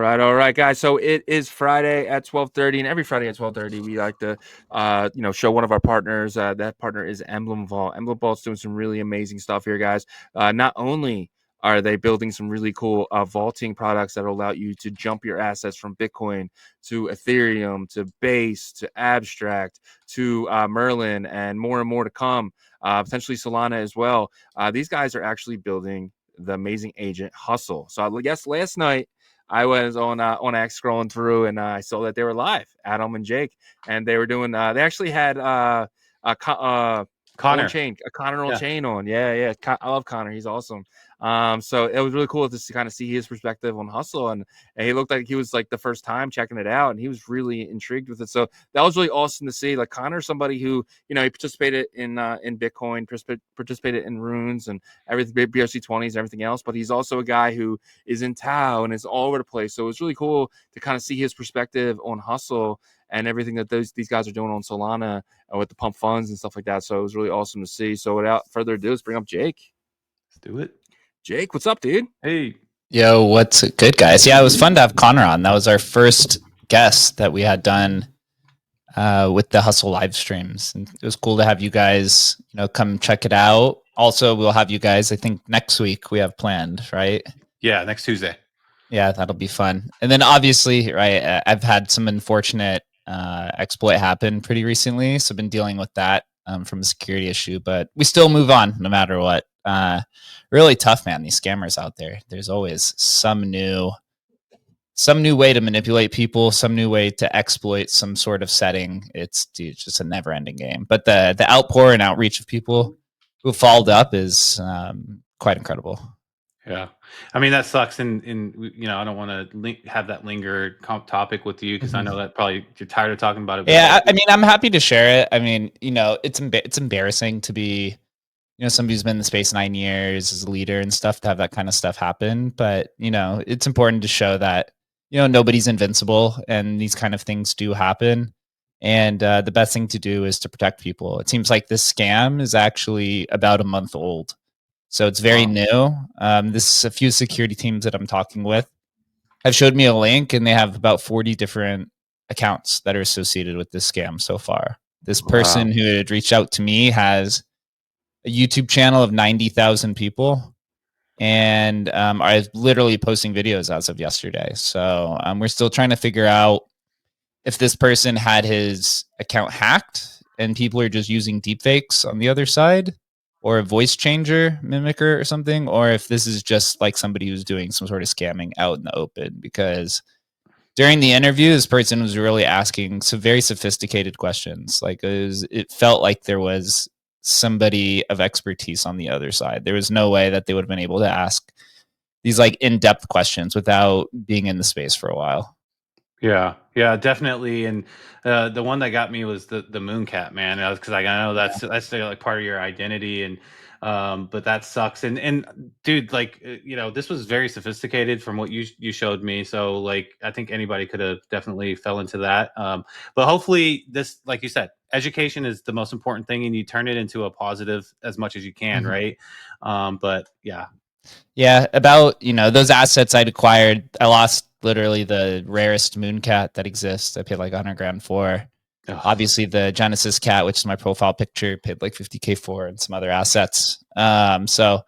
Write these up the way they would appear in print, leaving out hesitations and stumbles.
All right, guys. So it is Friday at 12:30, and every Friday at 12:30, we like to, show one of our partners. That partner is Emblem Vault. Emblem Vault's doing some really amazing stuff here, guys. Not only are they building some really cool vaulting products that will allow you to jump your assets from Bitcoin to Ethereum to Base to Abstract to Merlin and more to come, potentially Solana as well. These guys are actually building the amazing agent Hustle. So I guess last night, I was on X scrolling through, and I saw that they were live, Adam and Jake, and they were doing. They actually had Connor OnChain, Connor Yeah. OnChain on. Yeah. I love Connor. He's awesome. So it was really cool to kind of see his perspective on Hustle, and he looked like he was like the first time checking it out, and he was really intrigued with it. So that was really awesome to see. Like Connor's somebody who, he participated in Bitcoin, participated in Runes and everything, BRC20s, everything else. But he's also a guy who is in Tau and is all over the place. So it was really cool to kind of see his perspective on Hustle and everything that these guys are doing on Solana with the pump funds and stuff like that. So it was really awesome to see. So without further ado, let's bring up Jake. Let's do it. Jake, what's up, dude? Hey. Yo, what's good, guys? Yeah, it was fun to have Connor on. That was our first guest that we had done with the Hustle live streams. And it was cool to have you guys, come check it out. Also, we'll have you guys, I think next week we have planned, right? Yeah, next Tuesday. Yeah, that'll be fun. And then obviously, right, I've had some unfortunate exploit happen pretty recently. So I've been dealing with that from a security issue, but we still move on no matter what. Really tough, man. These scammers out there. There's always some new way to manipulate people, some new way to exploit some sort of setting. It's just a never-ending game. But the outpour and outreach of people who followed up is quite incredible. Yeah, I mean that sucks, and I don't want to have that linger topic with you because I know that probably you're tired of talking about it. Yeah, I mean, I'm happy to share it. I mean, it's embarrassing to be, somebody who's been in the space 9 years as a leader and stuff to have that kind of stuff happen. But it's important to show that nobody's invincible, and these kind of things do happen. And the best thing to do is to protect people. It seems like this scam is actually about a month old. So it's very new. This a few security teams that I'm talking with have showed me a link, and they have about 40 different accounts that are associated with this scam so far. This person who had reached out to me has a YouTube channel of 90,000 people, and are literally posting videos as of yesterday. So we're still trying to figure out if this person had his account hacked and people are just using deepfakes on the other side, or a voice changer mimicker or something, or if this is just like somebody who's doing some sort of scamming out in the open. Because during the interview, this person was really asking some very sophisticated questions. Like it felt like there was somebody of expertise on the other side. There was no way that they would have been able to ask these like in-depth questions without being in the space for a while. Yeah, definitely. And the one that got me was the Mooncat, man. Because I know that's like part of your identity, and but that sucks. And dude, like this was very sophisticated from what you showed me. So like I think anybody could have definitely fell into that. But hopefully this, like you said, education is the most important thing, and you turn it into a positive as much as you can, right? But yeah, about those assets I'd acquired, I lost literally the rarest Mooncat that exists. I paid like 100 grand for. Obviously the Genesis cat, which is my profile picture, paid like 50K for, and some other assets. So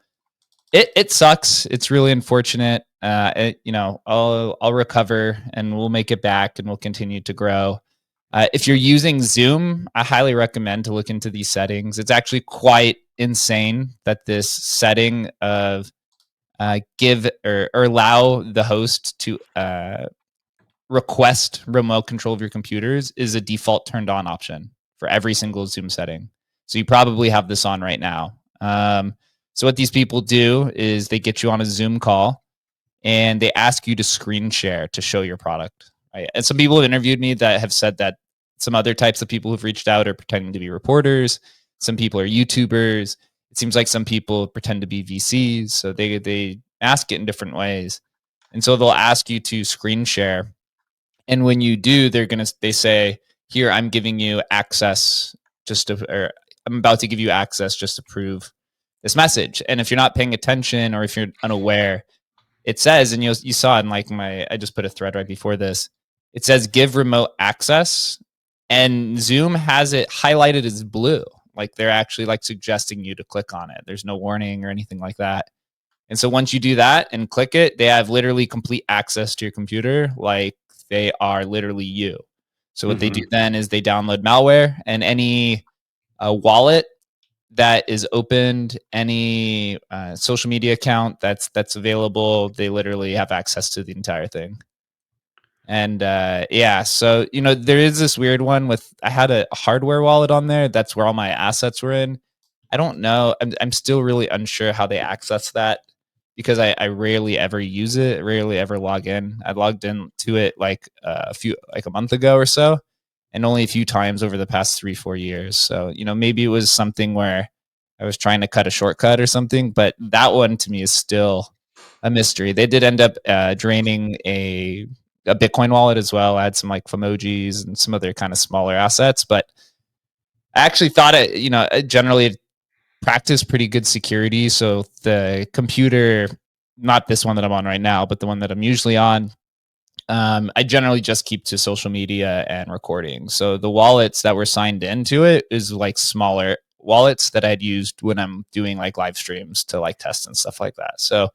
it sucks. It's really unfortunate. I'll recover and we'll make it back, and we'll continue to grow. If you're using Zoom, I highly recommend to look into these settings. It's actually quite insane that this setting of give or allow the host to request remote control of your computers is a default turned on option for every single Zoom setting. So you probably have this on right now. So what these people do is they get you on a Zoom call and they ask you to screen share to show your product. Right? And some people have interviewed me that have said that some other types of people who've reached out are pretending to be reporters. Some people are YouTubers. It seems like some people pretend to be VCs. So they ask it in different ways. And so they'll ask you to screen share. And when you do, they say, here, I'm giving you access or I'm about to give you access just to prove this message. And if you're not paying attention, or if you're unaware, it says, and you saw in like I just put a thread right before this. It says give remote access, and Zoom has it highlighted as blue. Like they're actually like suggesting you to click on it. There's no warning or anything like that. And so once you do that and click it, they have literally complete access to your computer, like they are literally you. So what they do then is they download malware, and any wallet that is opened, any social media account that's available, they literally have access to the entire thing. And yeah, so there is this weird one with, I had a hardware wallet on there. That's where all my assets were in. I don't know. I'm still really unsure how they access that, because I rarely ever use it, rarely ever log in. I logged into it like a month ago or so, and only a few times over the past 3-4 years. So, maybe it was something where I was trying to cut a shortcut or something, but that one to me is still a mystery. They did end up draining a Bitcoin wallet as well. I had some like Famojis and some other kind of smaller assets, but I actually thought it generally practice pretty good security. So the computer, not this one that I'm on right now, but the one that I'm usually on, I generally just keep to social media and recording. So the wallets that were signed into it is like smaller wallets that I'd used when I'm doing like live streams to like test and stuff like that. So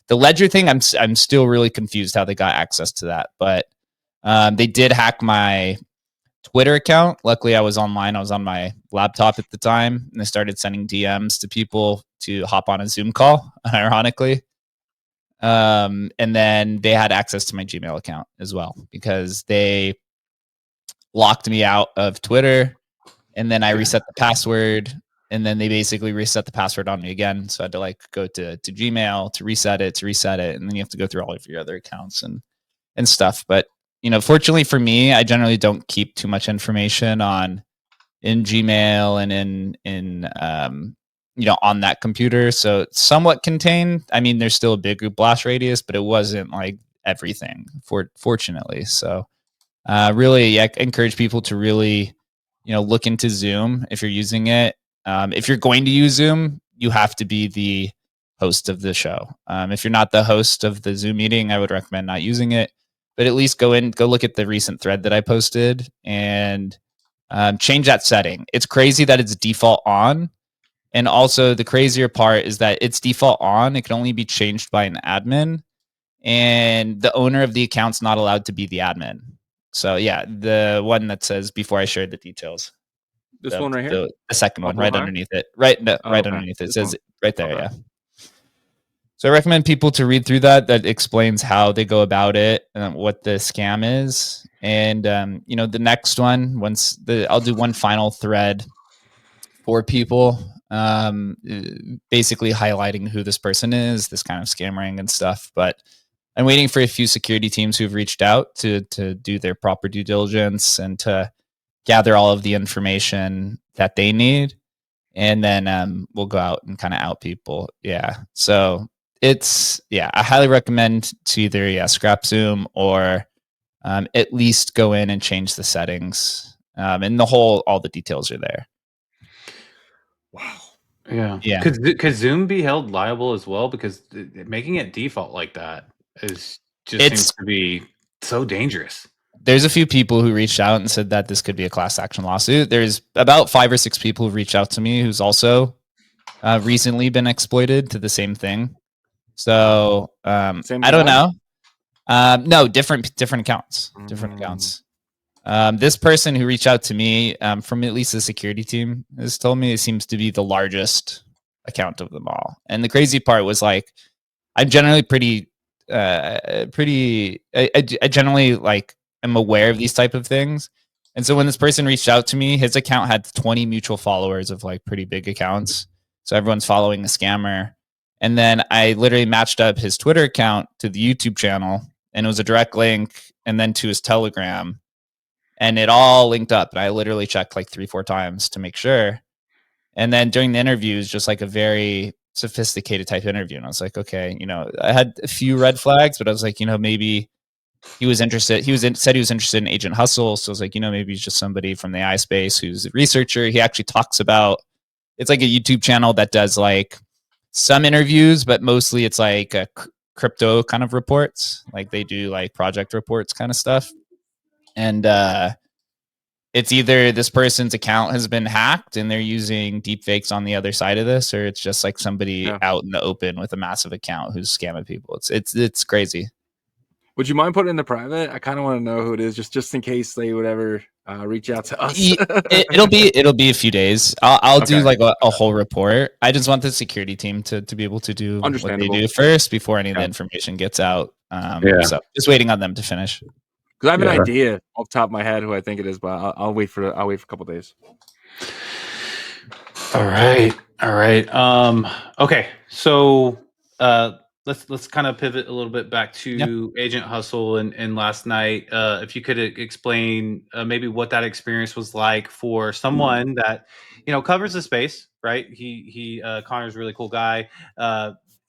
the Ledger thing, I'm still really confused how they got access to that, but they did hack my Twitter account. Luckily, I was online. I was on my laptop at the time, and they started sending DMs to people to hop on a Zoom call, ironically. And then they had access to my Gmail account as well, because they locked me out of Twitter, and then I reset the password, and then they basically reset the password on me again. So I had to like go to Gmail to reset it, and then you have to go through all of your other accounts and stuff. But fortunately for me, I generally don't keep too much information in Gmail and in on that computer. So it's somewhat contained. I mean, there's still a big blast radius, but it wasn't like everything, fortunately. So really, I encourage people to really look into Zoom if you're using it. If you're going to use Zoom, you have to be the host of the show. If you're not the host of the Zoom meeting, I would recommend not using it. But at least go look at the recent thread that I posted and change that setting. It's crazy that it's default on. And also the crazier part is that it's default on. It can only be changed by an admin, and the owner of the account's not allowed to be the admin. So yeah, the one that says before I shared the details. This one right here? The second one, right underneath it. Right underneath it. It says right there, yeah. So I recommend people to read through that. That explains how they go about it and what the scam is. And the next one, I'll do one final thread for people, basically highlighting who this person is, this kind of scam ring and stuff. But I'm waiting for a few security teams who've reached out to do their proper due diligence and to gather all of the information that they need. And then we'll go out and kind of out people. Yeah. So I highly recommend to either scrap Zoom or at least go in and change the settings. And all the details are there. Wow. Yeah. Could Zoom be held liable as well? Because making it default like that seems to be so dangerous. There's a few people who reached out and said that this could be a class action lawsuit. There's about 5 or 6 people who reached out to me who's also recently been exploited to the same thing. So I don't know. No, different accounts. Different accounts. This person who reached out to me from at least the security team has told me it seems to be the largest account of them all. And the crazy part was like, I'm generally I generally like am aware of these type of things. And so when this person reached out to me, his account had 20 mutual followers of like pretty big accounts. So everyone's following the scammer. And then I literally matched up his Twitter account to the YouTube channel, and it was a direct link, and then to his Telegram. And it all linked up. And I literally checked like 3-4 times to make sure. And then during the interviews, just like a very sophisticated type interview. And I was like, okay, I had a few red flags, but I was like, maybe he was interested. Said he was interested in Agent Hustle. So I was like, maybe he's just somebody from the AI space who's a researcher. He actually talks about, it's like a YouTube channel that does like some interviews, but mostly it's like crypto kind of reports. Like they do like project reports kind of stuff. And it's either this person's account has been hacked and they're using deepfakes on the other side of this, or it's just like somebody out in the open with a massive account who's scamming people. It's crazy. Would you mind putting in the private? I kind of want to know who it is, just in case they would ever reach out to us. It'll be a few days. I'll do like a whole report. I just want the security team to be able to do what they do first before any of the information gets out. So just waiting on them to finish. Because I have an idea off the top of my head who I think it is, but I'll wait for a couple days. All right. Okay. So let's kind of pivot a little bit back to Agent Hustle and last night. If you could explain maybe what that experience was like for someone that covers the space, right? He Connor's a really cool guy.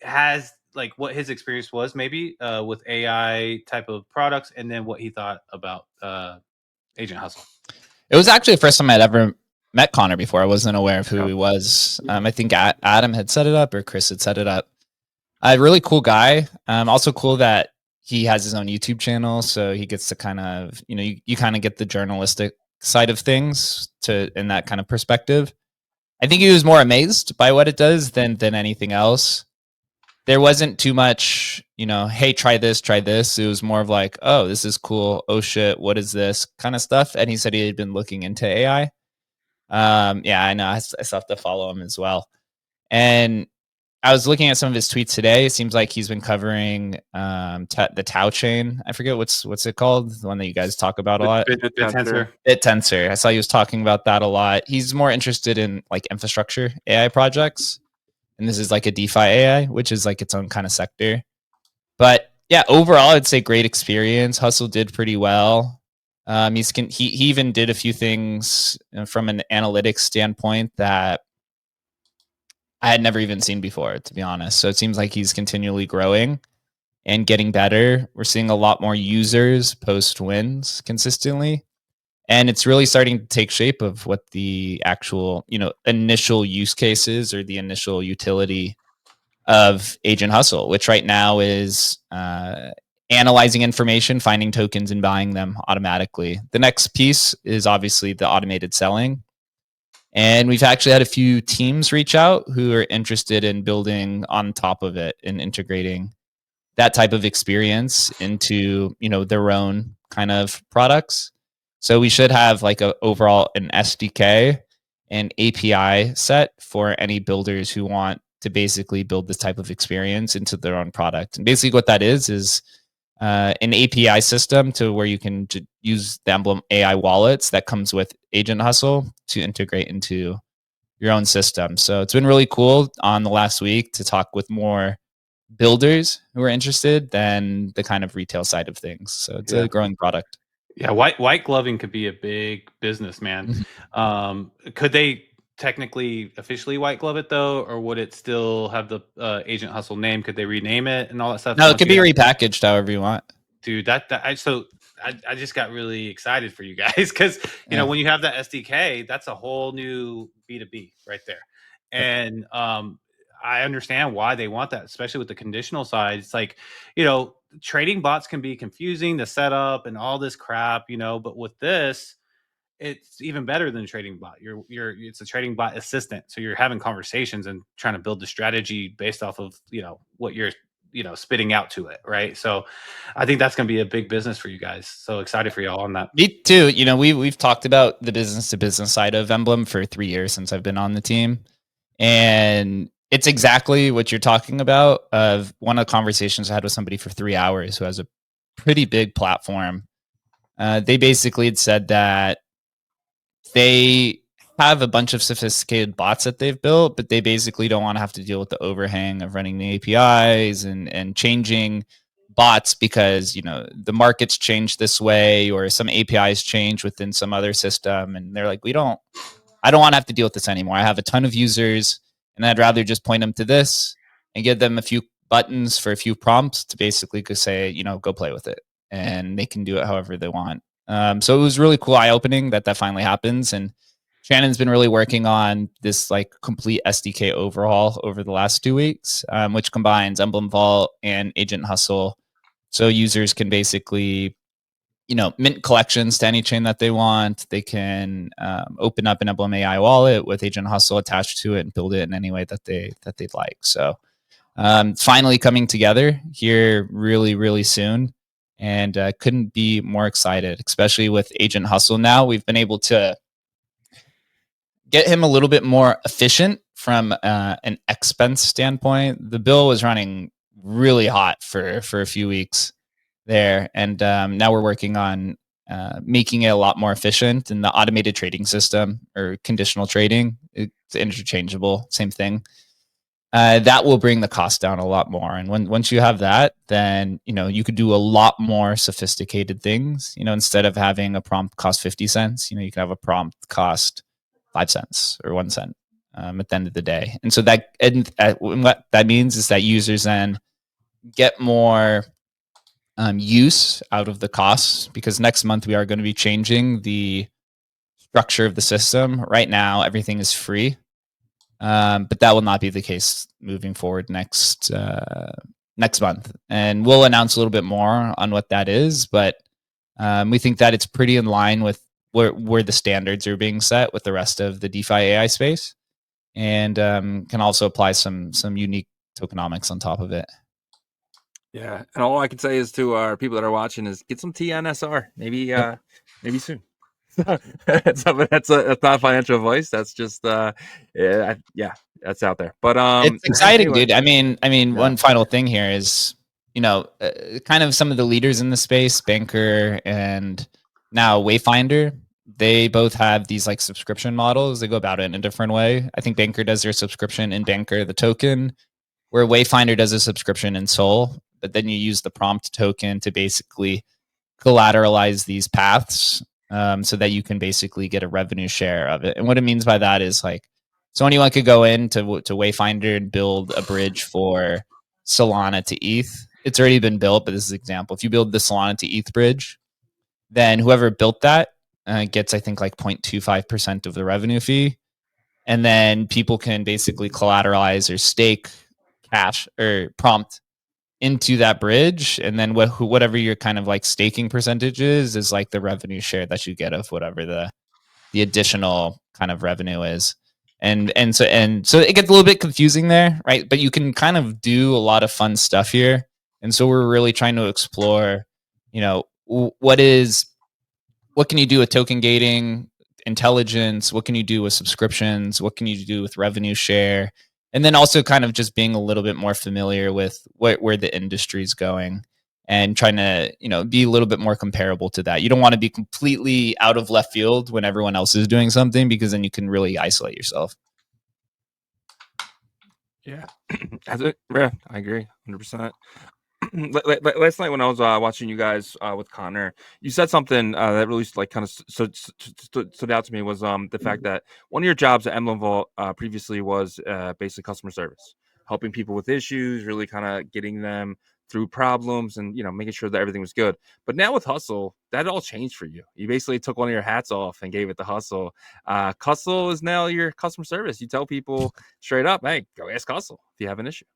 Has like what his experience was maybe with AI type of products, and then what he thought about Agent Hustle. It was actually the first time I'd ever met Connor before. I wasn't aware of who he was. I think Adam had set it up or Chris had set it up. A really cool guy. Also cool that he has his own YouTube channel, so he gets to kind of, you kind of get the journalistic side of things in that kind of perspective. I think he was more amazed by what it does than anything else. There wasn't too much, hey, try this. It was more of like, oh, this is cool. Oh shit, what is this kind of stuff? And he said he had been looking into AI. I know. I still have to follow him as well. And I was looking at some of his tweets today. It seems like he's been covering the Tau chain. I forget what's it called, the one that you guys talk about a lot. BitTensor. I saw he was talking about that a lot. He's more interested in like infrastructure AI projects. And this is like a DeFi AI, which is like its own kind of sector. But yeah, overall, I'd say great experience. Hustle did pretty well. He even did a few things from an analytics standpoint that I had never even seen before, to be honest. So it seems like he's continually growing and getting better. We're seeing a lot more users post wins consistently. And it's really starting to take shape of what the actual, initial use cases or the initial utility of Agent Hustle, which right now is analyzing information, finding tokens, and buying them automatically. The next piece is obviously the automated selling. And we've actually had a few teams reach out who are interested in building on top of it and integrating that type of experience into, their own kind of products. So we should have like an SDK and API set for any builders who want to basically build this type of experience into their own product. And basically what that is an API system to where you can use the Emblem AI wallets that comes with Agent Hustle to integrate into your own system. So it's been really cool on the last week to talk with more builders who are interested than the kind of retail side of things. So it's a growing product. Yeah, white gloving could be a big business, man. Could they technically officially white glove it though, or would it still have the Agent Hustle name? Could they rename it and all that stuff? No, it could be repackaged however you want. Dude, I just got really excited for you guys because when you have that SDK, that's a whole new B2B right there. And I understand why they want that, especially with the conditional side. It's like, trading bots can be confusing to set up and all this crap, but with this, it's even better than a trading bot. It's a trading bot assistant. So you're having conversations and trying to build the strategy based off of, what you're, spitting out to it. Right. So I think that's going to be a big business for you guys. So excited for y'all on that. Me too. We've talked about the business to business side of Emblem for 3 years since I've been on the team. And it's exactly what you're talking about. Of one of the conversations I had with somebody for 3 hours who has a pretty big platform. They basically had said that they have a bunch of sophisticated bots that they've built, but they basically don't want to have to deal with the overhang of running the APIs and changing bots because, the market's changed this way or some APIs change within some other system. And they're like, I don't want to have to deal with this anymore. I have a ton of users and I'd rather just point them to this and give them a few buttons for a few prompts to basically say, go play with it. And they can do it however they want. So it was really cool, eye-opening that finally happens. And Shannon's been really working on this like complete SDK overhaul over the last 2 weeks, which combines Emblem Vault and Agent Hustle. So users can basically, mint collections to any chain that they want. They can open up an Emblem AI wallet with Agent Hustle attached to it and build it in any way that they'd like. So finally coming together here really, really soon. And couldn't be more excited, especially with Agent Hustle now. We've been able to get him a little bit more efficient from an expense standpoint. The bill was running really hot for a few weeks there, and now we're working on making it a lot more efficient. And the automated trading system or conditional trading, it's interchangeable, same thing. That will bring the cost down a lot more. And once you have that, then you could do a lot more sophisticated things. Instead of having a prompt cost 50 cents, you can have a prompt cost 5 cents or 1 cent at the end of the day. And so what that means is that users then get more use out of the costs, because next month we are going to be changing the structure of the system. Right now, everything is free. But that will not be the case moving forward next month. And we'll announce a little bit more on what that is. But we think that it's pretty in line with where the standards are being set with the rest of the DeFi AI space, and can also apply some unique tokenomics on top of it. Yeah, and all I can say is to our people that are watching is get some TNSR, maybe soon. That's not financial advice. That's just that's out there. But it's exciting, anyway. dude. I mean, one final thing here is kind of some of the leaders in the space, Banker and now Wayfinder. They both have these like subscription models. They go about it in a different way. I think Banker does their subscription in Banker, the token, where Wayfinder does a subscription in Sol. But then you use the prompt token to basically collateralize these paths, so that you can basically get a revenue share of it. And what it means by that is like, so anyone could go into Wayfinder and build a bridge for Solana to ETH. It's already been built, but this is an example. If you build the Solana to ETH bridge, then whoever built that gets, I think, like 0.25% of the revenue fee. And then people can basically collateralize or stake cash or prompt into that bridge, and then whatever your kind of like staking percentage is like the revenue share that you get of whatever the additional kind of revenue is. And so it gets a little bit confusing there, right? But you can kind of do a lot of fun stuff here. And so we're really trying to explore, what can you do with token gating, intelligence? What can you do with subscriptions? What can you do with revenue share? And then also kind of just being a little bit more familiar with where the industry is going, and trying to, be a little bit more comparable to that. You don't want to be completely out of left field when everyone else is doing something, because then you can really isolate yourself. Yeah, I agree 100%. Last night when I was watching you guys with Connor, you said something that really like kind of stood out to me, was the fact that one of your jobs at Emblem Vault previously was basically customer service, helping people with issues, really kind of getting them through problems, and making sure that everything was good. But now with Hustle, that all changed for you. You basically took one of your hats off and gave it to Hustle. Hustle is now your customer service. You tell people straight up, hey, go ask Hustle if you have an issue.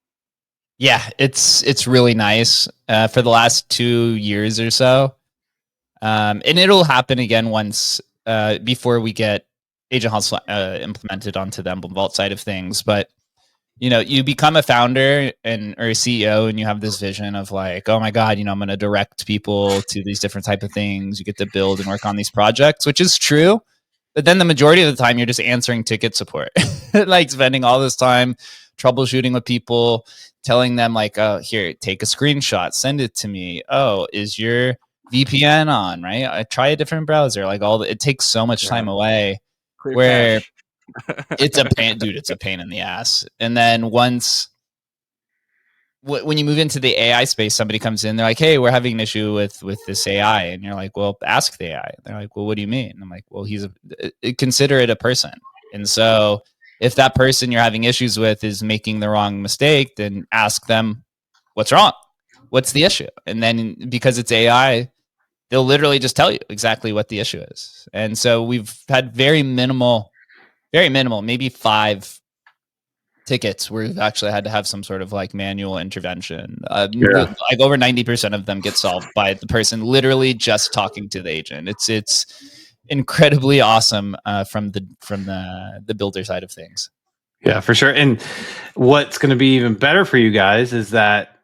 Yeah, it's really nice. For the last 2 years or so, and it'll happen again once before we get Agent Hustle implemented onto the Emblem Vault side of things. But you become a founder or a CEO, and you have this vision of like, oh my God, I'm going to direct people to these different type of things. You get to build and work on these projects, which is true. But then the majority of the time, you're just answering ticket support, like spending all this time troubleshooting with people, telling them like, oh, here, take a screenshot, send it to me. Oh, is your VPN on? Right? I try a different browser. Like it takes so much time away. Clear where cache. it's a pain, dude. It's a pain in the ass. And then when you move into the AI space, somebody comes in, they're like, hey, we're having an issue with this AI. And you're like, well, ask the AI. They're like, well, what do you mean? And I'm like, well, consider it a person. And so if that person you're having issues with is making the wrong mistake, then ask them, what's wrong? What's the issue? And then because it's AI, they'll literally just tell you exactly what the issue is. And so we've had very minimal very minimal, maybe 5 tickets where we've actually had to have some sort of like manual intervention. Like over 90% of them get solved by the person literally just talking to the agent. It's incredibly awesome from the builder side of things. Yeah, for sure. And what's going to be even better for you guys is that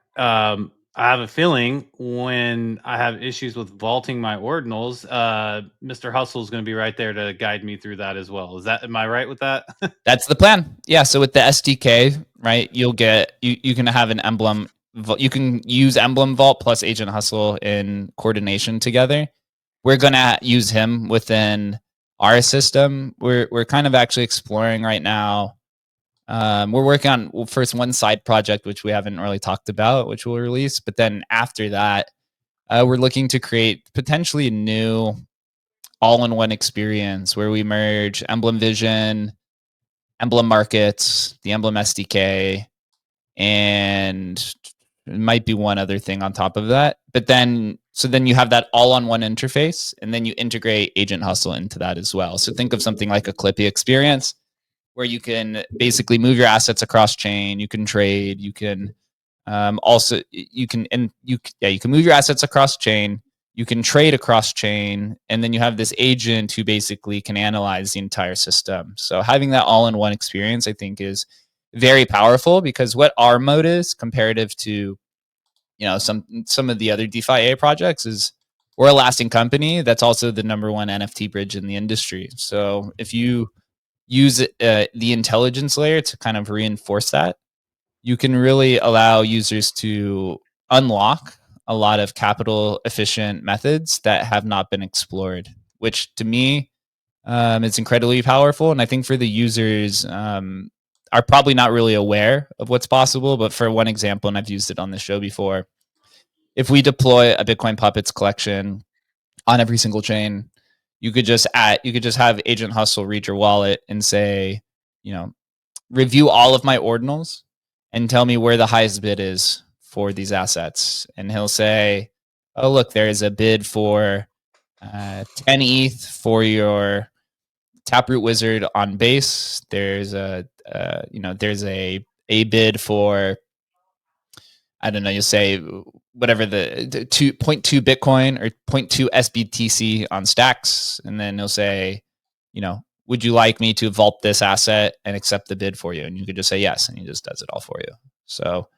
I have a feeling when I have issues with vaulting my ordinals, Mr. Hustle is going to be right there to guide me through that as well. Am I right with that? That's the plan. Yeah. So with the SDK, right, you can have an Emblem. You can use Emblem Vault plus Agent Hustle in coordination together. We're gonna use him within our system. We're kind of actually exploring right now. We're working on first one side project, which we haven't really talked about, which we'll release. But then after that, we're looking to create potentially a new all-in-one experience where we merge Emblem Vision, Emblem Markets, the Emblem SDK, and it might be one other thing on top of that. But then you have that all on one interface, and then you integrate Agent Hustle into that as well. So think of something like a Clippy experience where you can basically move your assets across chain. You can trade. You can you can move your assets across chain. You can trade across chain, and then you have this agent who basically can analyze the entire system. So having that all-in-one experience, I think, is very powerful, because what our mode is comparative to some of the other DeFi A projects is we're a lasting company that's also the number one NFT bridge in the industry. So if you use the intelligence layer to kind of reinforce that, you can really allow users to unlock a lot of capital efficient methods that have not been explored, which to me is incredibly powerful. And I think for the users are probably not really aware of what's possible. But for one example, and I've used it on the show before, if we deploy a Bitcoin Puppets collection on every single chain, you could just have Agent Hustle read your wallet and say, review all of my ordinals and tell me where the highest bid is for these assets. And he'll say, oh, look, there is a bid for 10 ETH for your Taproot Wizard on base. There's there's a bid for, I don't know, you'll say whatever the 2.2 Bitcoin or 0.2 SBTC on stacks. And then he'll say, would you like me to vault this asset and accept the bid for you? And you could just say yes, and he just does it all for you. So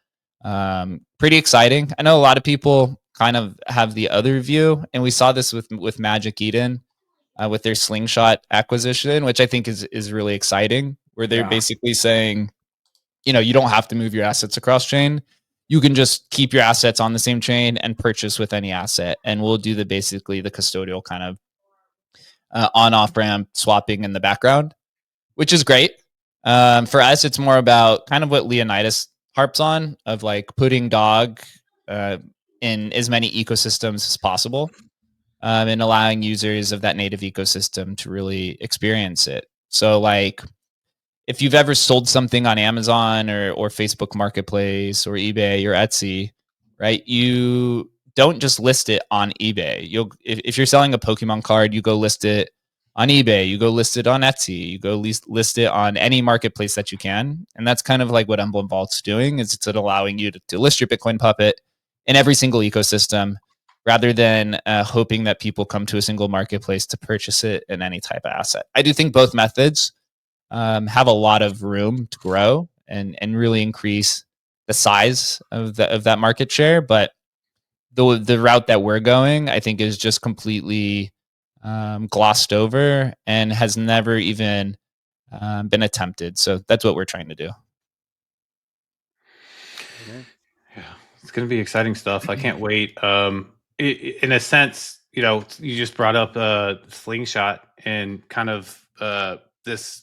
pretty exciting. I know a lot of people kind of have the other view, and we saw this with Magic Eden with their Slingshot acquisition, which I think is really exciting, where they're basically saying, you don't have to move your assets across chain. You can just keep your assets on the same chain and purchase with any asset, and we'll do basically the custodial kind of on-off ramp swapping in the background, which is great. For us, it's more about kind of what Leonidas harps on, of like putting dog in as many ecosystems as possible, and allowing users of that native ecosystem to really experience it. So like, if you've ever sold something on Amazon or Facebook Marketplace or eBay or Etsy, right? You don't just list it on eBay. If you're selling a Pokemon card, you go list it on eBay, you go list it on Etsy, you go list it on any marketplace that you can. And that's kind of like what Emblem Vault's doing, is it's allowing you to list your Bitcoin Puppet in every single ecosystem, rather than hoping that people come to a single marketplace to purchase it in any type of asset. I do think both methods have a lot of room to grow and really increase the size of that market share. But the route that we're going, I think, is just completely glossed over and has never even been attempted. So that's what we're trying to do. Yeah, it's going to be exciting stuff. I can't wait. In a sense, you just brought up Slingshot and kind of this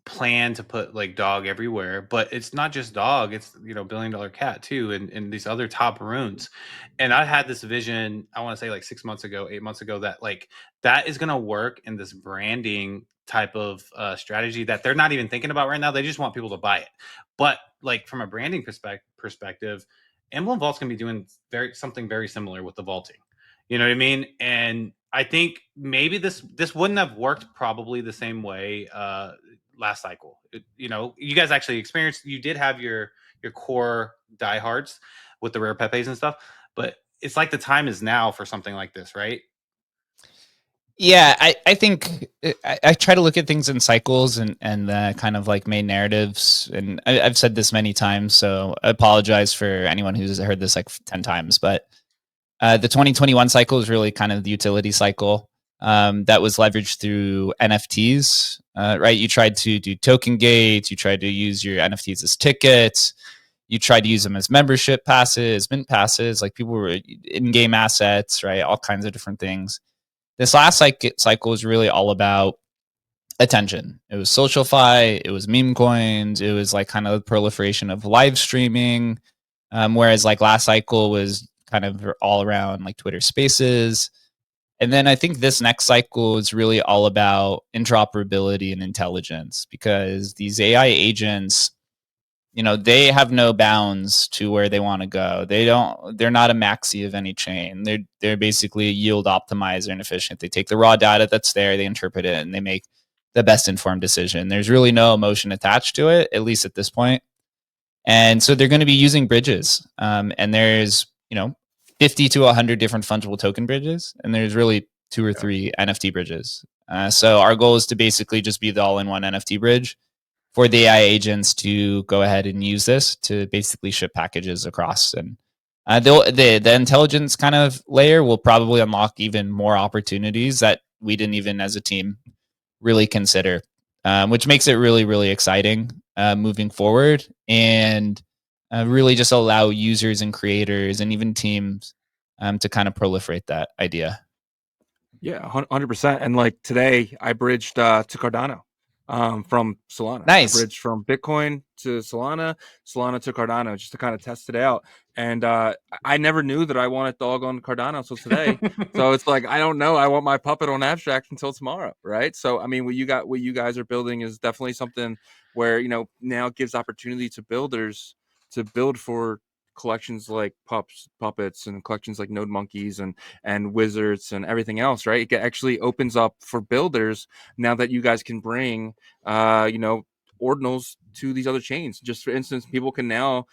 plan to put like dog everywhere, but it's not just dog, it's billion dollar cat too, and these other top runes. And I had this vision, I want to say like 6 months ago, 8 months ago, that like that is going to work in this branding type of strategy that they're not even thinking about right now. They just want people to buy it. But like from a branding perspective, Emblem Vault's going to be doing something very similar with the vaulting. You know what I mean? And I think maybe this wouldn't have worked probably the same way last cycle. You know, you guys actually experienced. You did have your core diehards with the rare Pepes and stuff, but it's like the time is now for something like this, right? Yeah, I think I try to look at things in cycles and kind of like main narratives. And I've said this many times, so I apologize for anyone who's heard this like 10 times. But the 2021 cycle is really kind of the utility cycle that was leveraged through NFTs, right? You tried to do token gates, you tried to use your NFTs as tickets, you tried to use them as membership passes, mint passes, like people were in-game assets, right? All kinds of different things. This last cycle was really all about attention. It was SocialFi, it was meme coins, it was like kind of the proliferation of live streaming. Whereas like last cycle was kind of all around like Twitter Spaces. And then I think this next cycle is really all about interoperability and intelligence, because these AI agents, you know, they have no bounds to where they want to go. They're not a maxi of any chain. They're basically a yield optimizer and efficient. They take the raw data that's there, they interpret it, and they make the best informed decision. There's really no emotion attached to it, at least at this point. And so they're going to be using bridges. And there's, you know, 50 to 100 different fungible token bridges, and there's really 2 or 3 NFT bridges. So our goal is to basically just be the all-in-one NFT bridge for the AI agents to go ahead and use this to basically ship packages across. And the intelligence kind of layer will probably unlock even more opportunities that we didn't even as a team really consider, which makes it really, really exciting moving forward, and really just allow users and creators and even teams to kind of proliferate that idea. Yeah, 100%. And like today, I bridged to Cardano from Solana. Nice. I bridged from Bitcoin to Solana, Solana to Cardano, just to kind of test it out. And I never knew that I wanted dog on Cardano until today. So it's like, I don't know. I want my puppet on Abstraction until tomorrow, right? So I mean, what you guys are building is definitely something where, you know, now it gives opportunity to builders to build for collections like puppets and collections like node monkeys and wizards and everything else, right? It actually opens up for builders now that you guys can bring you know, ordinals to these other chains. Just for instance, people can now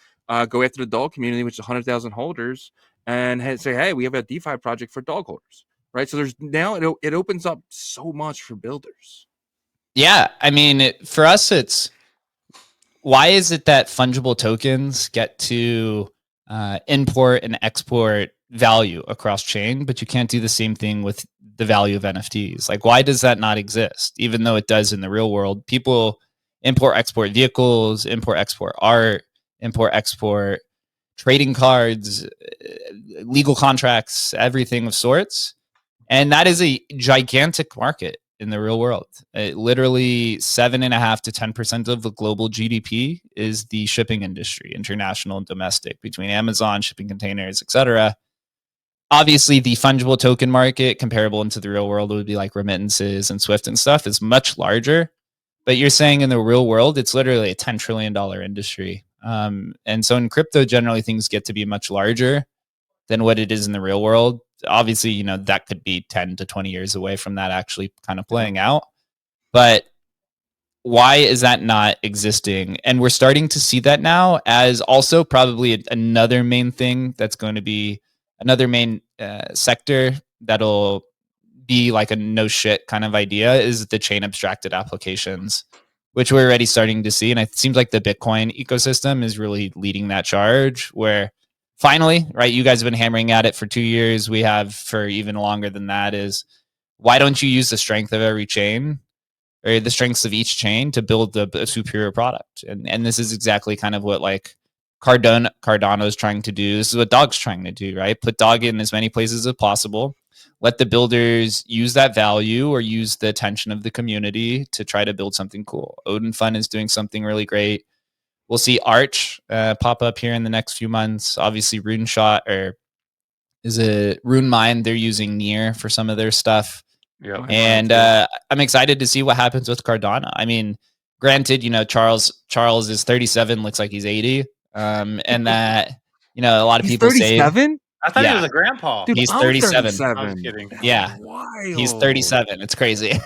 go after the dog community, which is 100,000 holders, and say, hey, we have a DeFi project for dog holders, right? So there's now it opens up so much for builders. Yeah, I mean, for us, it's why is it that fungible tokens get to import and export value across chain, but you can't do the same thing with the value of NFTs? Like, why does that not exist? Even though it does in the real world, people import, export vehicles, import, export art, import, export trading cards, legal contracts, everything of sorts. And that is a gigantic market in the real world. Literally 7.5 to 10% of the global GDP is the shipping industry, international and domestic, between Amazon, shipping containers, etc. Obviously, the fungible token market, comparable into the real world, would be like remittances and Swift and stuff, is much larger. But you're saying in the real world, it's literally a $10 trillion industry. And so in crypto, generally things get to be much larger than what it is in the real world. Obviously, you know, that could be 10 to 20 years away from that actually kind of playing out. But why is that not existing? And we're starting to see that now as also probably another main thing that's going to be another main sector that'll be like a no shit kind of idea is the chain abstracted applications, which we're already starting to see. And it seems like the Bitcoin ecosystem is really leading that charge, where finally, right, you guys have been hammering at it for 2 years. We have for even longer than that. Is why don't you use the strength of every chain or the strengths of each chain to build a superior product? And this is exactly kind of what like Cardano is trying to do. This is what Dog's trying to do, right? Put Dog in as many places as possible. Let the builders use that value or use the attention of the community to try to build something cool. Odin Fun is doing something really great. We'll see Arch pop up here in the next few months. Obviously, Rune Shot, or is it Rune Mind? They're using Near for some of their stuff. Yep. And I'm excited to see what happens with Cardano. I mean, granted, you know, Charles is 37, looks like he's 80. And that, you know, a lot of He's people 37? say I thought he Yeah. was a grandpa. Dude, He's I'm 37. I was 37. kidding. That's Yeah. wild. He's 37. It's crazy.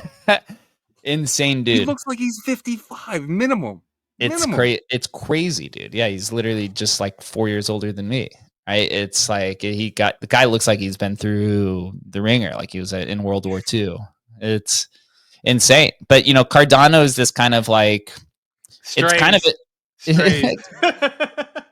Insane, He dude. looks like he's 55 minimum. It's crazy, dude. Yeah, he's literally just like 4 years older than me. Right? It's like the guy looks like he's been through the ringer, like he was in World War II. It's insane. But Cardano is this kind of like it's kind of Straight.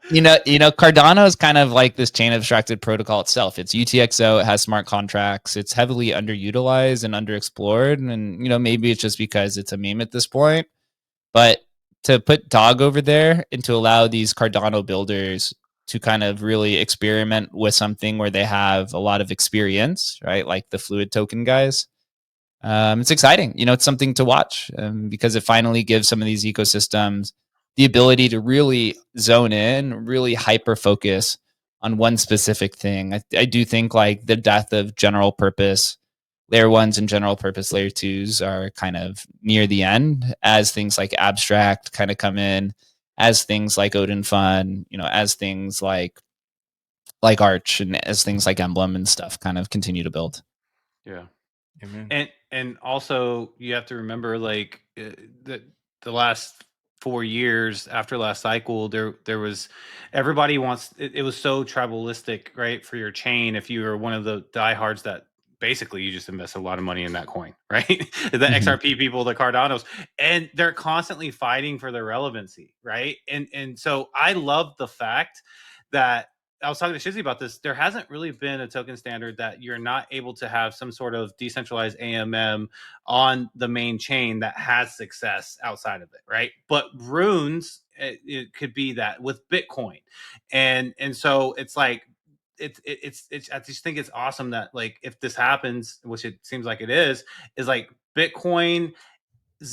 Cardano is kind of like this chain abstracted protocol itself. It's UTXO, it has smart contracts, it's heavily underutilized and underexplored. And maybe it's just because it's a meme at this point. But to put Dog over there and to allow these Cardano builders to kind of really experiment with something where they have a lot of experience, right? Like the Fluid token guys. It's exciting. It's something to watch because it finally gives some of these ecosystems the ability to really zone in, really hyper focus on one specific thing. I do think like the death of general purpose layer ones and general purpose layer twos are kind of near the end as things like Abstract kind of come in, as things like Odin Fun, as things like Arch and as things like Emblem and stuff kind of continue to build. Yeah. Amen. And also you have to remember like the last 4 years after last cycle, there was everybody wants it was so tribalistic, right? For your chain, if you were one of the diehards that basically you just invest a lot of money in that coin, right? The XRP people, the Cardanos, and they're constantly fighting for their relevancy, right? And so I love the fact that I was talking to Shizzy about this. There hasn't really been a token standard that you're not able to have some sort of decentralized AMM on the main chain that has success outside of it, right? But runes, it could be that with Bitcoin, and so it's like it's I just think it's awesome that like if this happens, which it seems like it is like Bitcoin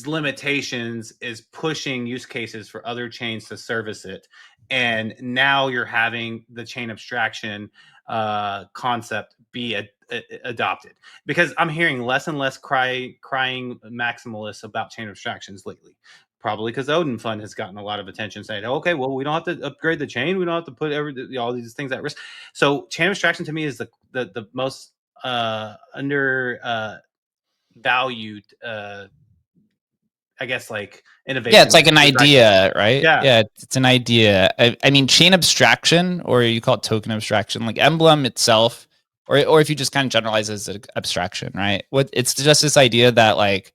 limitations is pushing use cases for other chains to service it, and now you're having the chain abstraction concept be adopted, because I'm hearing less and less crying maximalists about chain abstractions lately, probably because Odin Fund has gotten a lot of attention saying, okay, well, we don't have to upgrade the chain, we don't have to put all these things at risk. So chain abstraction to me is the most under valued I guess like innovation. Yeah, it's like an idea, right? Yeah. It's an idea. I mean, chain abstraction, or you call it token abstraction, like Emblem itself, or if you just kind of generalize it as an abstraction, right? It's just this idea that like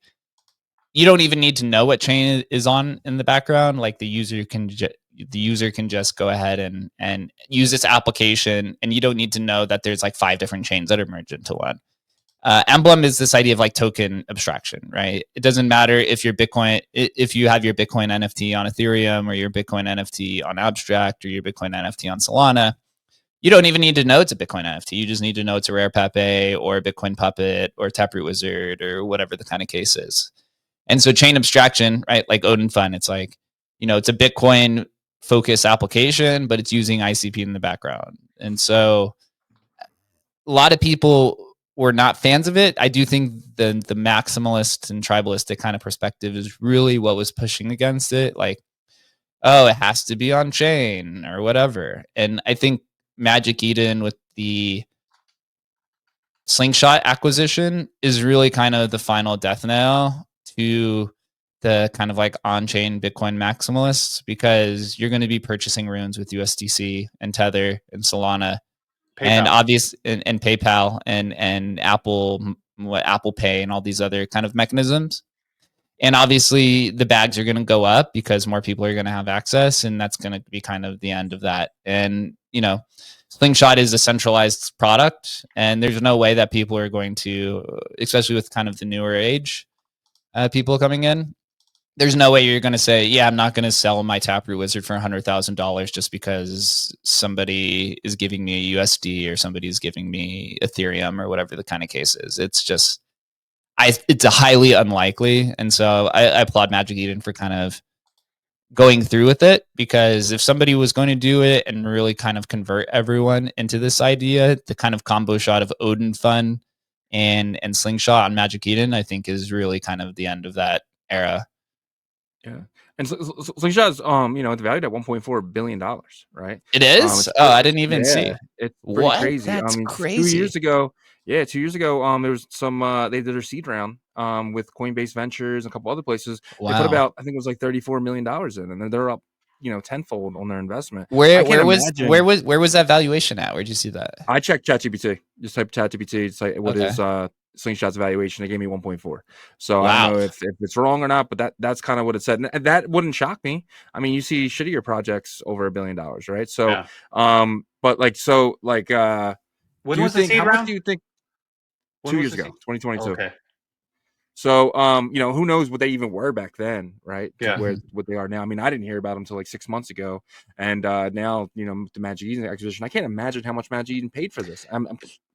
you don't even need to know what chain is on in the background. Like the user can just go ahead and use this application, and you don't need to know that there's like 5 different chains that are merged into one. Emblem is this idea of like token abstraction, right? It doesn't matter if you have your Bitcoin NFT on Ethereum or your Bitcoin NFT on Abstract or your Bitcoin NFT on Solana. You don't even need to know it's a Bitcoin NFT. You just need to know it's a Rare Pepe or a Bitcoin Puppet or Taproot Wizard or whatever the kind of case is. And so chain abstraction, right? Like Odin Fun, it's like, it's a Bitcoin focused application, but it's using ICP in the background. And so a lot of people were not fans of it. I do think the maximalist and tribalistic kind of perspective is really what was pushing against it. Like, oh, it has to be on chain or whatever. And I think Magic Eden with the Slingshot acquisition is really kind of the final death knell to the kind of like on-chain Bitcoin maximalists, because you're going to be purchasing runes with USDC and Tether and Solana and and PayPal and Apple Pay and all these other kind of mechanisms. And obviously the bags are going to go up because more people are going to have access, and that's going to be kind of the end of that. And Slingshot is a centralized product, and there's no way that people are going to, especially with kind of the newer age people coming in, there's no way you're going to say, yeah, I'm not going to sell my Taproot Wizard for $100,000 just because somebody is giving me a USD or somebody's giving me Ethereum or whatever the kind of case is. It's just, it's a highly unlikely. And so I applaud Magic Eden for kind of going through with it, because if somebody was going to do it and really kind of convert everyone into this idea, the kind of combo shot of Odin Fun and Slingshot on Magic Eden, I think is really kind of the end of that era. Yeah. And Slingshot's it's valued at $1.4 billion, right? It is? It's Oh, I didn't even yeah, see. it's pretty What? crazy. That's 2 years crazy. ago, yeah, 2 years ago, there was some they did their seed round with Coinbase Ventures and a couple other places. They put Wow. about, I think it was like $34 million in, and then they're up, tenfold on their investment. Where I can't where was imagine. where was that valuation at? Where'd you see that? I checked ChatGPT. Just type ChatGPT. It's like what Okay. is Slingshot's valuation? They gave me 1.4. So I don't Wow. know if it's wrong or not, but that's kind of what it said. And that wouldn't shock me. I mean, you see shittier projects over $1 billion, right? So Yeah. but When do you was the think, seed how much round? do you think When 2 was years the ago, seed? 2022? Okay. So who knows what they even were back then, right? To Yeah. where what they are now. I mean, I didn't hear about them until like 6 months ago. And now, the Magic Eden acquisition, I can't imagine how much Magic Eden paid for this.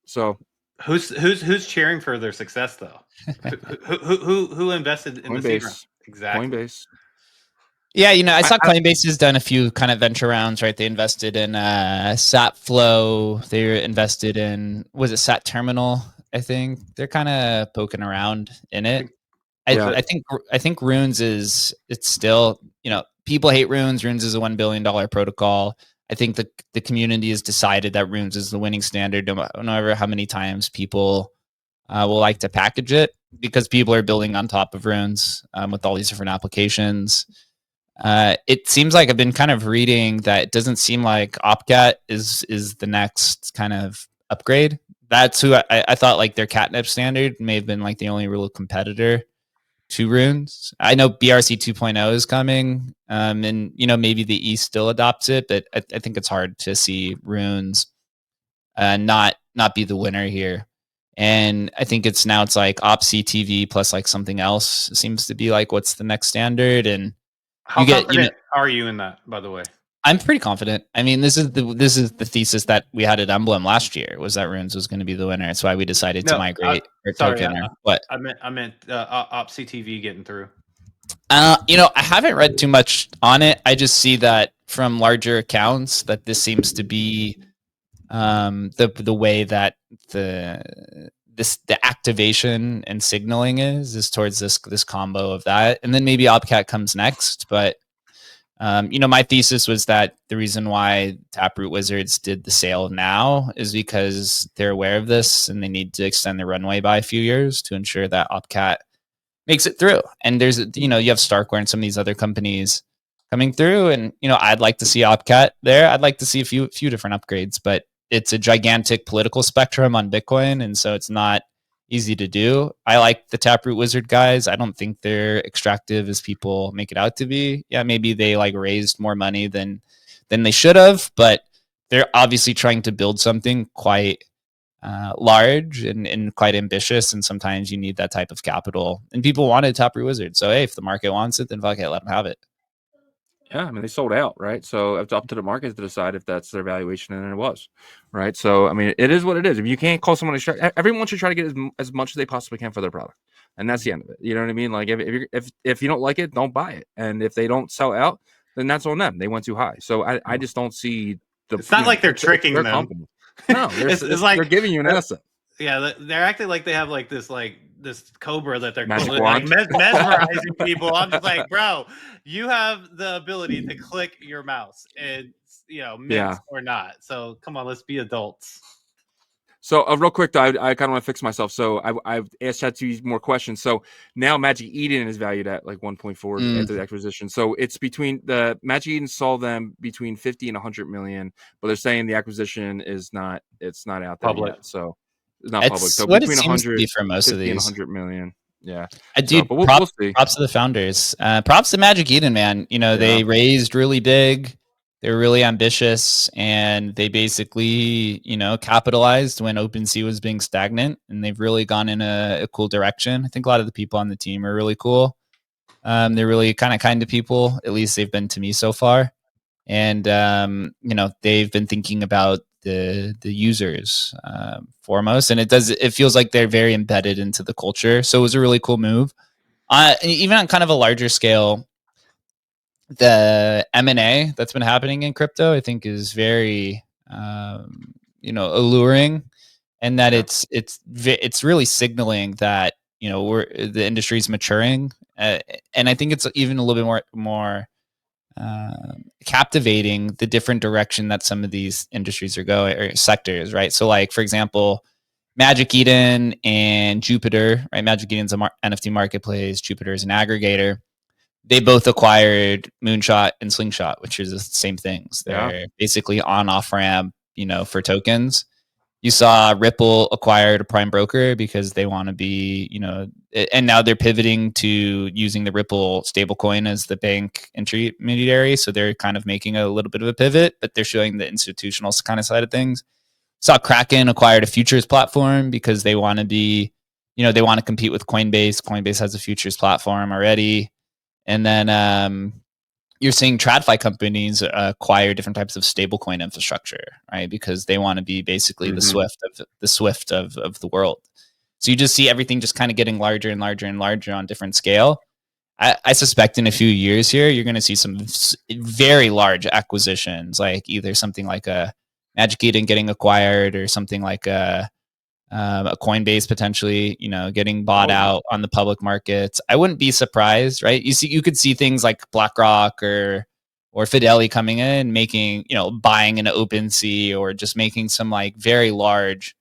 So Who's cheering for their success though? Who invested in the seed round? Coinbase. Exactly. Coinbase. Yeah, I I, saw I Coinbase has done a few kind of venture rounds, right? They invested in Satflow. They invested in, was it Sat Terminal? I think they're kind of poking around in I it. think I, was yeah. it I think I think Runes it's still, people hate Runes. Runes is a $1 billion protocol. I think the community has decided that Runes is the winning standard, no matter how many times people will like to package it, because people are building on top of Runes with all these different applications. It seems like I've been kind of reading that it doesn't seem like Opcat is the next kind of upgrade. That's who I thought, like, their catnip standard may have been like the only real competitor to Runes. I know BRC 2.0 is coming, and maybe the East still adopts it, but I think it's hard to see Runes not be the winner here. And I think it's like OpCTV plus like something else seems to be like what's the next standard. And how you get, confident are you in that, by the way? I'm pretty confident. I mean, this is the thesis that we had at Emblem last year, was that Runes was going to be the winner. That's why we decided to No, migrate our sorry, token. Or what? I meant OpCTV getting through. I haven't read too much on it. I just see that from larger accounts that this seems to be the way that the activation and signaling is towards this combo of that, and then maybe Opcat comes next. But my thesis was that the reason why Taproot Wizards did the sale now is because they're aware of this and they need to extend the runway by a few years to ensure that Opcat makes it through. And there's, you have Starkware and some of these other companies coming through, and I'd like to see Opcat there. I'd like to see a few different upgrades, but it's a gigantic political spectrum on Bitcoin, and so it's not easy to do. I like the Taproot Wizard guys. I don't think they're extractive as people make it out to be. Yeah, maybe they like raised more money than they should have, but they're obviously trying to build something quite large and quite ambitious, and sometimes you need that type of capital. And people wanted Taproot Wizard, so hey, if the market wants it, then fuck it, let them have it. Yeah, I mean, they sold out, right? So it's up to the market to decide if that's their valuation, and it was, right? So I mean, it is what it is. If you can't call someone everyone should try to get as much as they possibly can for their product, and that's the end of it. You know what I mean? Like if you don't like it, don't buy it, and if they don't sell out, then that's on them. They went too high. So I just don't see the. It's not like they're it's tricking their them. company. No, it's like they're giving you an asset. Yeah, they're acting like they have like this cobra that they're Magic like wand. mesmerizing people. I'm just like, bro, you have the ability to click your mouse and mint or not. So come on, let's be adults. So real quick though, I kind of want to fix myself. So I've asked ChatGPT more questions. So now Magic Eden is valued at like 1.4 after the acquisition. So it's between the Magic Eden saw them between 50 and 100 million, but they're saying the acquisition is not out there Public. yet. So it's not public. It's So what it between seems to 100, be for most of 50 and these. 100 million. Yeah. Dude, but we'll see. Props to the founders. Props to Magic Eden, man. They raised really big. They're really ambitious, and they basically, capitalized when OpenSea was being stagnant, and they've really gone in a cool direction. I think a lot of the people on the team are really cool. They're really kind of people. At least they've been to me so far. And they've been thinking about the users foremost, and it feels like they're very embedded into the culture. So it was a really cool move. Even on kind of a larger scale, the M&A that's been happening in crypto, I think, is very alluring, and that it's really signaling that the industry is maturing, And I think it's even a little bit more captivating the different direction that some of these industries are going, or sectors, right? So like, for example, Magic Eden and Jupiter, right? Magic Eden's a NFT marketplace. Jupiter is an aggregator. They both acquired Moonshot and Slingshot, which is the same things. They're basically on-off ramp, for tokens. You saw Ripple acquired a prime broker because they want to be, and now they're pivoting to using the Ripple stablecoin as the bank intermediary. So they're kind of making a little bit of a pivot, but they're showing the institutional kind of side of things. Saw Kraken acquired a futures platform because they want to be, they want to compete with Coinbase. Coinbase has a futures platform already. And then you're seeing TradFi companies acquire different types of stablecoin infrastructure, right? Because they want to be basically the Swift of the world. So you just see everything just kind of getting larger and larger and larger on different scale. I suspect in a few years here, you're going to see some very large acquisitions, like either something like a Magic Eden getting acquired, or something like a Coinbase potentially, getting bought out on the public markets. I wouldn't be surprised, right? You could see things like BlackRock or Fidelity coming in, making, buying an OpenSea, or just making some like very large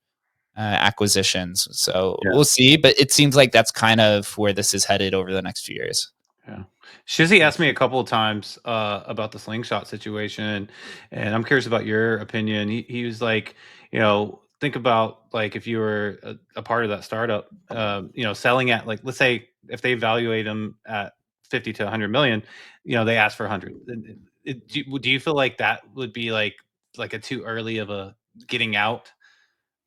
acquisitions. So we'll see, but it seems like that's kind of where this is headed over the next few years. Yeah. Shizzy asked me a couple of times about the Slingshot situation, and I'm curious about your opinion. He was like, think about like if you were a part of that startup, selling at, like, let's say if they evaluate them at 50 to 100 million, they ask for 100. Do you feel like that would be like a too early of a getting out?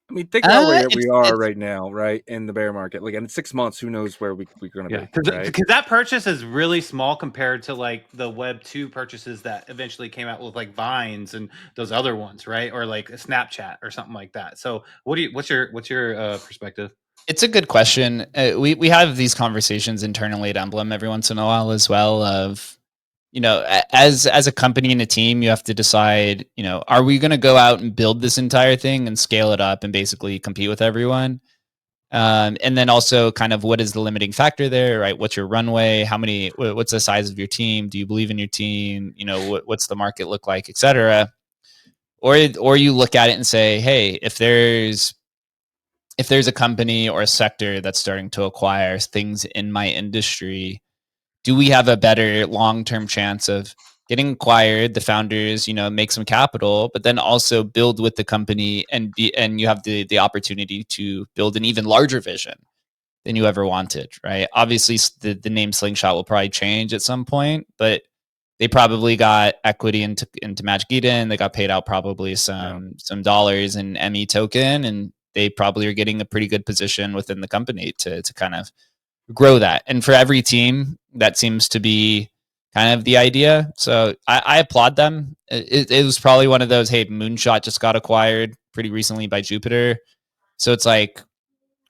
I mean, think about where we are right now, right, in the bear market. Like, in 6 months, who knows where we're going to be, right? Because that purchase is really small compared to like the Web2 purchases that eventually came out with like Vines and those other ones, right? Or like a Snapchat or something like that. So what's your perspective? It's a good question. We have these conversations internally at Emblem every once in a while as well. Of, as a company and a team, you have to decide, are we going to go out and build this entire thing and scale it up and basically compete with everyone? And then also kind of what is the limiting factor there, right? What's your runway? What's the size of your team? Do you believe in your team? What's the market look like, et cetera? Or you look at it and say, hey, if there's a company or a sector that's starting to acquire things in my industry, do we have a better long-term chance of getting acquired, the founders, make some capital, but then also build with the company and you have the opportunity to build an even larger vision than you ever wanted, right? Obviously, the name Slingshot will probably change at some point, but they probably got equity into Magic Eden. They got paid out probably some dollars in ME token, and they probably are getting a pretty good position within the company to kind of grow that. And for every team, that seems to be kind of the idea. So I applaud them. It was probably one of those, hey, Moonshot just got acquired pretty recently by Jupiter. So it's like,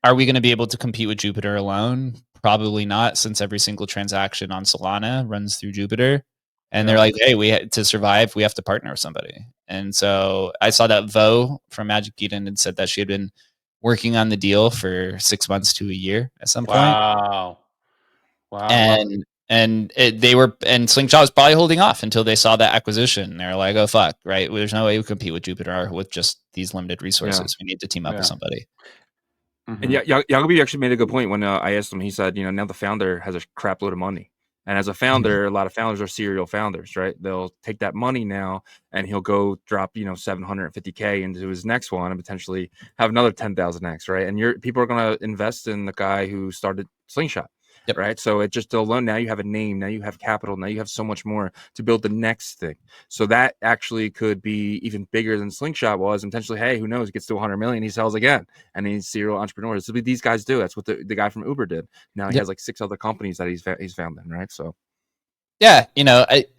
are we going to be able to compete with Jupiter alone? Probably not, since every single transaction on Solana runs through Jupiter. And they're like, hey, to survive, we have to partner with somebody. And so I saw that Vo from Magic Eden had said that she had been working on the deal for 6 months to a year at some point. Wow. And Slingshot was probably holding off until they saw that acquisition. They're like, oh fuck, right? There's no way we compete with Jupiter with just these limited resources. We need to team up with somebody. And Yagobi actually made a good point when I asked him. He said, now the founder has a crap load of money. And as a founder, a lot of founders are serial founders, right? They'll take that money now and he'll go drop, $750K into his next one and potentially have another 10,000X, right? And people are going to invest in the guy who started Slingshot. Yep. Right. So it just alone, now you have a name, now you have capital, now you have so much more to build the next thing. So that actually could be even bigger than Slingshot was. And potentially, hey, who knows? It gets to 100 million, he sells again. And he's serial entrepreneurs. This is what these guys do. That's what the guy from Uber did. Now he has like 6 other companies that he's founded, right? So yeah,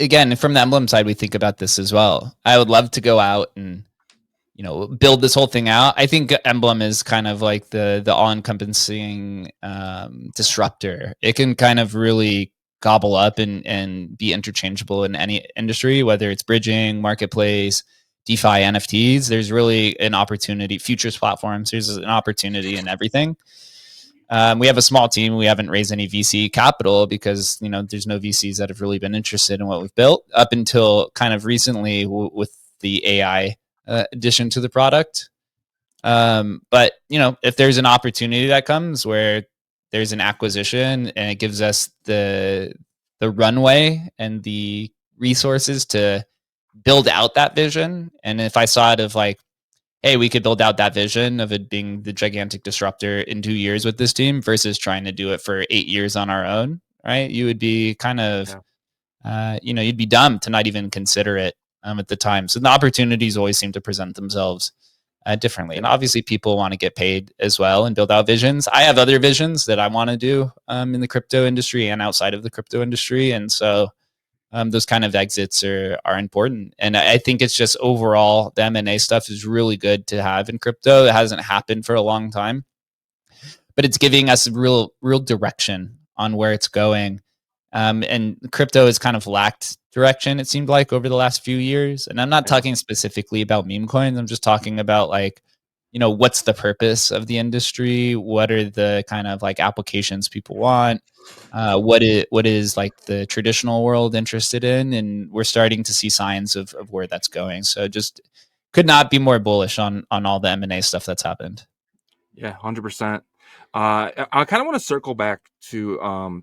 again, from the Emblem side, we think about this as well. I would love to go out and build this whole thing out. I think Emblem is kind of like the all-encompassing disruptor. It can kind of really gobble up and be interchangeable in any industry, whether it's bridging, marketplace, DeFi, NFTs. There's really an opportunity. Futures platforms. There's an opportunity in everything. We have a small team. We haven't raised any VC capital because, you know, there's no VCs that have really been interested in what we've built up until kind of recently with the AI addition to the product. But, you know, if there's an opportunity that comes where there's an acquisition and it gives us the runway and the resources to build out that vision, and if I saw it of like, hey, we could build out that vision of it being the gigantic disruptor in 2 years with this team versus trying to do it for 8 years on our own, right? You would be kind of, you know, you'd be dumb to not even consider it at the time. So the opportunities always seem to present themselves differently. And obviously people want to get paid as well and build out visions. I have other visions that I want to do in the crypto industry and outside of the crypto industry. And so those kind of exits are important. And I think it's just overall the M&A stuff is really good to have in crypto. It hasn't happened for a long time, but it's giving us real direction on where it's going. And crypto has kind of lacked direction, it seemed like, over the last few years. And I'm not talking specifically about meme coins. I'm just talking about like, you know, what's the purpose of the industry? What are the kind of like applications people want? What is like the traditional world interested in? And we're starting to see signs of where that's going. So just could not be more bullish on all the M&A stuff that's happened. Yeah, 100%. I kind of want to circle back to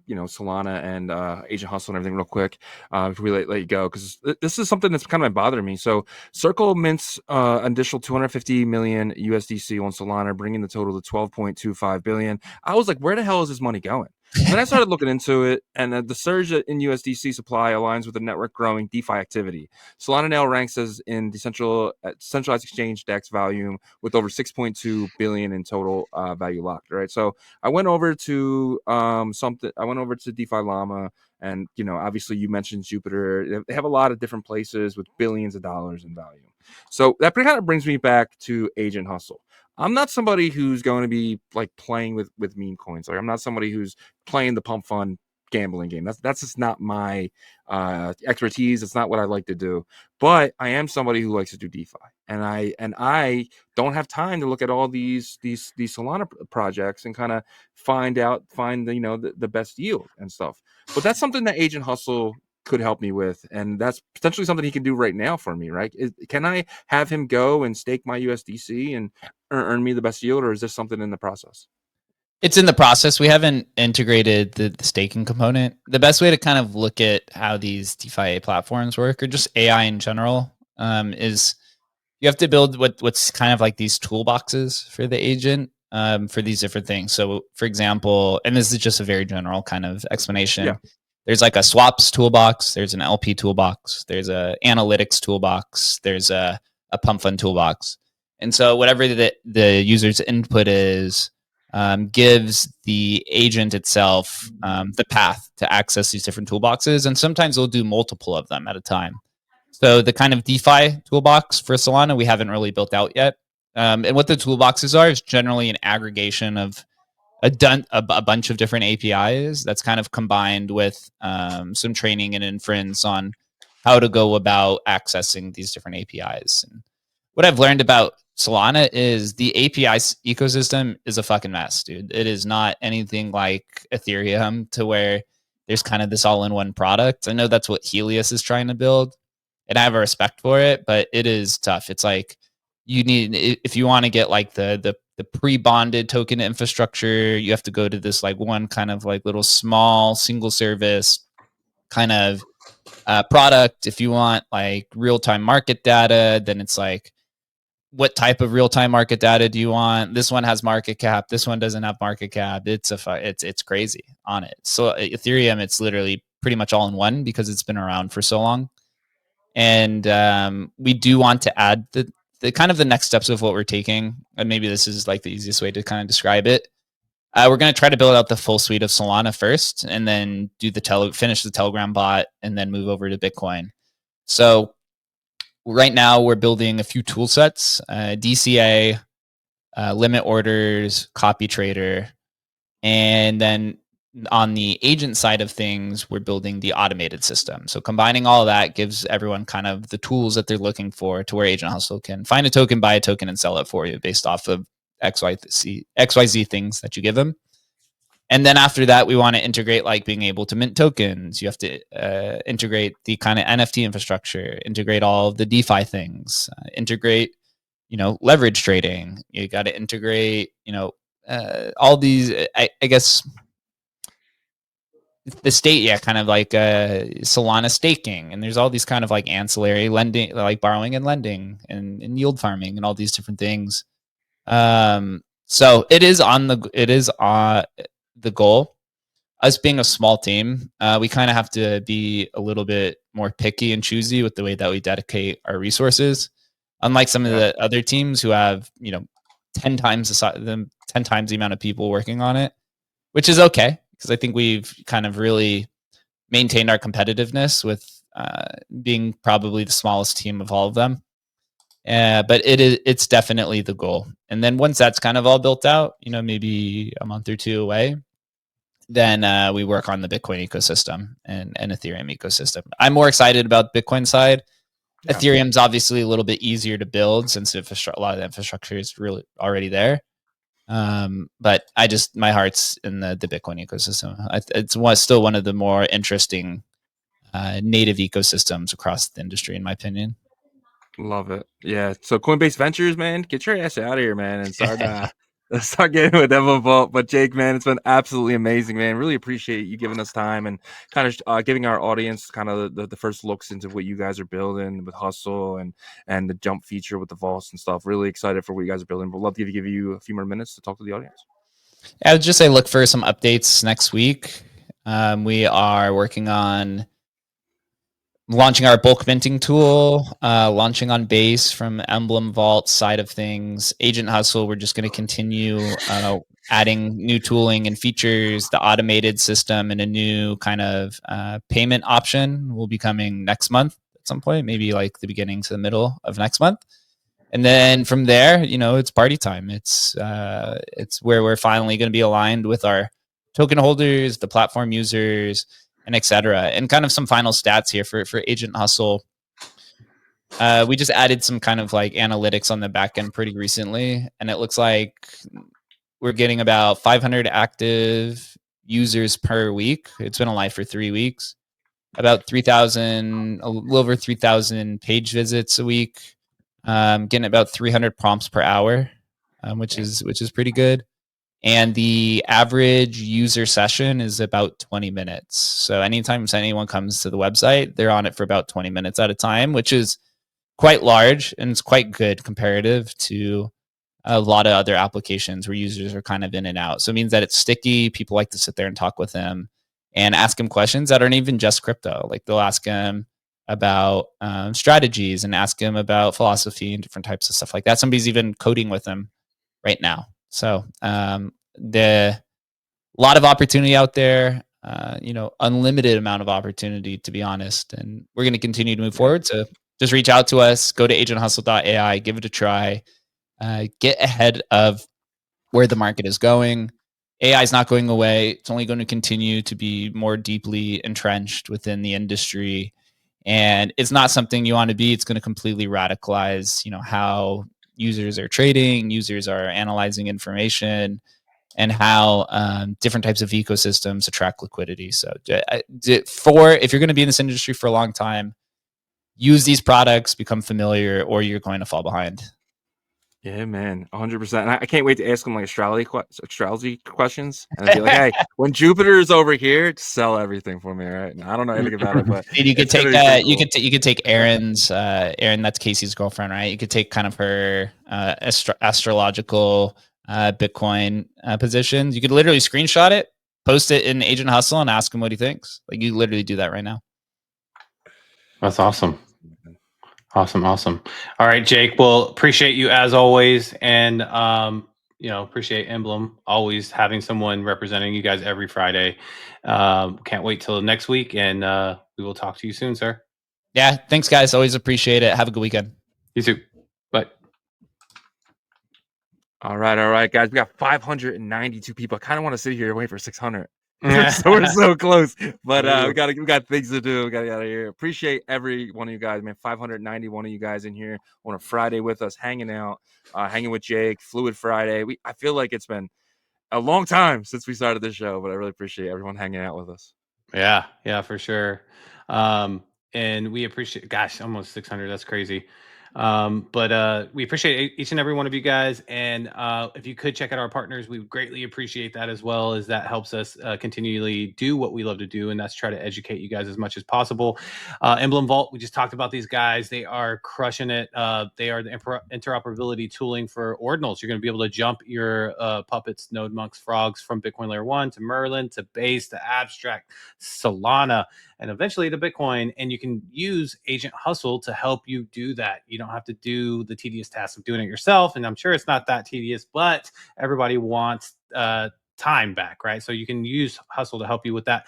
you know, Solana and Agent Hustle and everything real quick before we let you go, because this is something that's kind of been bothering me. So Circle mints additional 250 million USDC on Solana, bringing the total to 12.25 billion. I was like, where the hell is this money going? And then I started looking into it, and the surge in USDC supply aligns with the network growing DeFi activity. Solana now ranks as in centralized exchange DEX volume with over 6.2 billion in total value locked. Right, so I went over to I went over to DeFi Llama, and you know, obviously you mentioned Jupiter. They have a lot of different places with billions of dollars in value. So that kind of brings me back to Agent Hustle. I'm not somebody who's going to be like playing with meme coins. Like, I'm not somebody who's playing the pump fund gambling game. That's just not my expertise. It's not what I like to do. But I am somebody who likes to do DeFi, and I don't have time to look at all these Solana projects and kind of find the, you know, the best yield and stuff. But that's something that Agent Hustle could help me with, and that's potentially something he can do right now for me, right? Can I have him go and stake my USDC and earn me the best yield, or is this something in the process? It's in the process. We haven't integrated the staking component. The best way to kind of look at how these DeFi platforms work, or just AI in general, is you have to build what's kind of like these toolboxes for the agent for these different things. So, for example, and this is just a very general kind of explanation. Yeah. There's like a swaps toolbox. There's an LP toolbox. There's a analytics toolbox. There's a pump fund toolbox. And so, whatever the user's input is, gives the agent itself the path to access these different toolboxes. And sometimes they'll do multiple of them at a time. So the kind of DeFi toolbox for Solana, we haven't really built out yet. And what the toolboxes are is generally an aggregation of a bunch of different APIs that's kind of combined with some training and inference on how to go about accessing these different APIs. And what I've learned about Solana is the API ecosystem is a fucking mess, dude. It is not anything like Ethereum to where there's kind of this all-in-one product. I know that's what Helios is trying to build, and I have a respect for it, but it is tough. It's like you need, if you want to get like the pre-bonded token infrastructure, you have to go to this like one kind of like little small single service kind of product. If you want like real-time market data, then it's like, what type of real-time market data do you want? This one has market cap. This one doesn't have market cap. It's crazy on it. So Ethereum, it's literally pretty much all in one because it's been around for so long. And we do want to add the kind of the next steps of what we're taking. And maybe this is like the easiest way to kind of describe it. We're going to try to build out the full suite of Solana first, and then do finish the Telegram bot, and then move over to Bitcoin. So right now we're building a few tool sets, DCA, limit orders, copy trader. And then on the agent side of things, we're building the automated system. So combining all of that gives everyone kind of the tools that they're looking for to where Agent Hustle can find a token, buy a token, and sell it for you based off of XYZ things that you give them. And then after that, we want to integrate like being able to mint tokens. You have to integrate the kind of NFT infrastructure, integrate all of the DeFi things, integrate, leverage trading. You got to integrate, all these. I guess the state, yeah, kind of like Solana staking, and there's all these kind of like ancillary lending, like borrowing and lending, and yield farming, and all these different things. So it is on the goal. Us being a small team, we kind of have to be a little bit more picky and choosy with the way that we dedicate our resources. Unlike some of the other teams who have, 10 times the 10 times the amount of people working on it, which is okay because I think we've kind of really maintained our competitiveness with being probably the smallest team of all of them. But it's definitely the goal. And then once that's kind of all built out, maybe a month or two away, then we work on the Bitcoin ecosystem and Ethereum ecosystem. I'm more excited about Bitcoin side. Yeah. Ethereum's obviously a little bit easier to build since a lot of the infrastructure is really already there. But my heart's in the Bitcoin ecosystem. It's still one of the more interesting native ecosystems across the industry, in my opinion. Love it. Yeah. So Coinbase Ventures, man, get your ass out of here, man, and start getting with Emblem Vault. But Jake, man, it's been absolutely amazing, man. Really appreciate you giving us time and kind of giving our audience kind of the first looks into what you guys are building with Hustle and the jump feature with the vaults and stuff. Really excited for what you guys are building. But love to give you a few more minutes to talk to the audience. I would just say look for some updates next week. We are working on launching our bulk minting tool, launching on Base from Emblem Vault side of things. Agent Hustle, we're just going to continue adding new tooling and features. The automated system and a new kind of payment option will be coming next month at some point, maybe like the beginning to the middle of next month. And then from there, it's party time. It's where we're finally going to be aligned with our token holders, the platform users, and etc. And kind of some final stats here for Agent Hustle. We just added some kind of like analytics on the back end pretty recently, and it looks like we're getting about 500 active users per week. It's been alive for 3 weeks. About 3,000, a little over 3,000 page visits a week. Getting about 300 prompts per hour, which is pretty good. And the average user session is about 20 minutes. So anytime anyone comes to the website, they're on it for about 20 minutes at a time, which is quite large and it's quite good comparative to a lot of other applications where users are kind of in and out. So it means that it's sticky. People like to sit there and talk with them and ask him questions that aren't even just crypto. Like they'll ask him about strategies and ask him about philosophy and different types of stuff like that. Somebody's even coding with him right now. So the lot of opportunity out there, unlimited amount of opportunity, to be honest. And we're going to continue to move forward. So just reach out to us, go to agenthustle.ai, give it a try, get ahead of where the market is going. AI is not going away. It's only going to continue to be more deeply entrenched within the industry. And it's not something you want to be. It's going to completely radicalize, how users are trading, users are analyzing information, and how different types of ecosystems attract liquidity. So if you're going to be in this industry for a long time, use these products, become familiar, or you're going to fall behind. Yeah, man, 100%. And I can't wait to ask them like astrology questions and be like, "Hey, when Jupiter is over here, sell everything for me, right?" And I don't know anything about it, but you could take you could take Erin's Erin, that's Casey's girlfriend, right? You could take kind of her astrological Bitcoin positions. You could literally screenshot it, post it in Agent Hustle, and ask him what he thinks. Like you literally do that right now. That's awesome. Awesome. All right, Jake. Well, appreciate you as always, and appreciate Emblem always having someone representing you guys every Friday. Can't wait till next week, and we will talk to you soon, sir. Yeah, thanks, guys. Always appreciate it. Have a good weekend. You too. Bye. All right, guys. We got 592 people. I kind of want to sit here and wait for 600. We're so close, but we got things to do. We got to get out of here. Appreciate every one of you guys, man. 591 of you guys in here on a Friday with us, hanging out, hanging with Jake. Fluid Friday. I feel like it's been a long time since we started this show, but I really appreciate everyone hanging out with us. Yeah, for sure. And we appreciate, gosh, almost 600. That's crazy. But we appreciate each and every one of you guys. And if you could check out our partners, we would greatly appreciate that, as well as that helps us continually do what we love to do. And that's try to educate you guys as much as possible. Emblem Vault, we just talked about these guys. They are crushing it. They are the interoperability tooling for ordinals. You're going to be able to jump your puppets, node monks, frogs from Bitcoin layer 1 to Merlin to Base to Abstract, Solana, and eventually to Bitcoin. And you can use Agent Hustle to help you do that. You don't have to do the tedious task of doing it yourself. And I'm sure it's not that tedious, but everybody wants time back, right? So you can use Hustle to help you with that.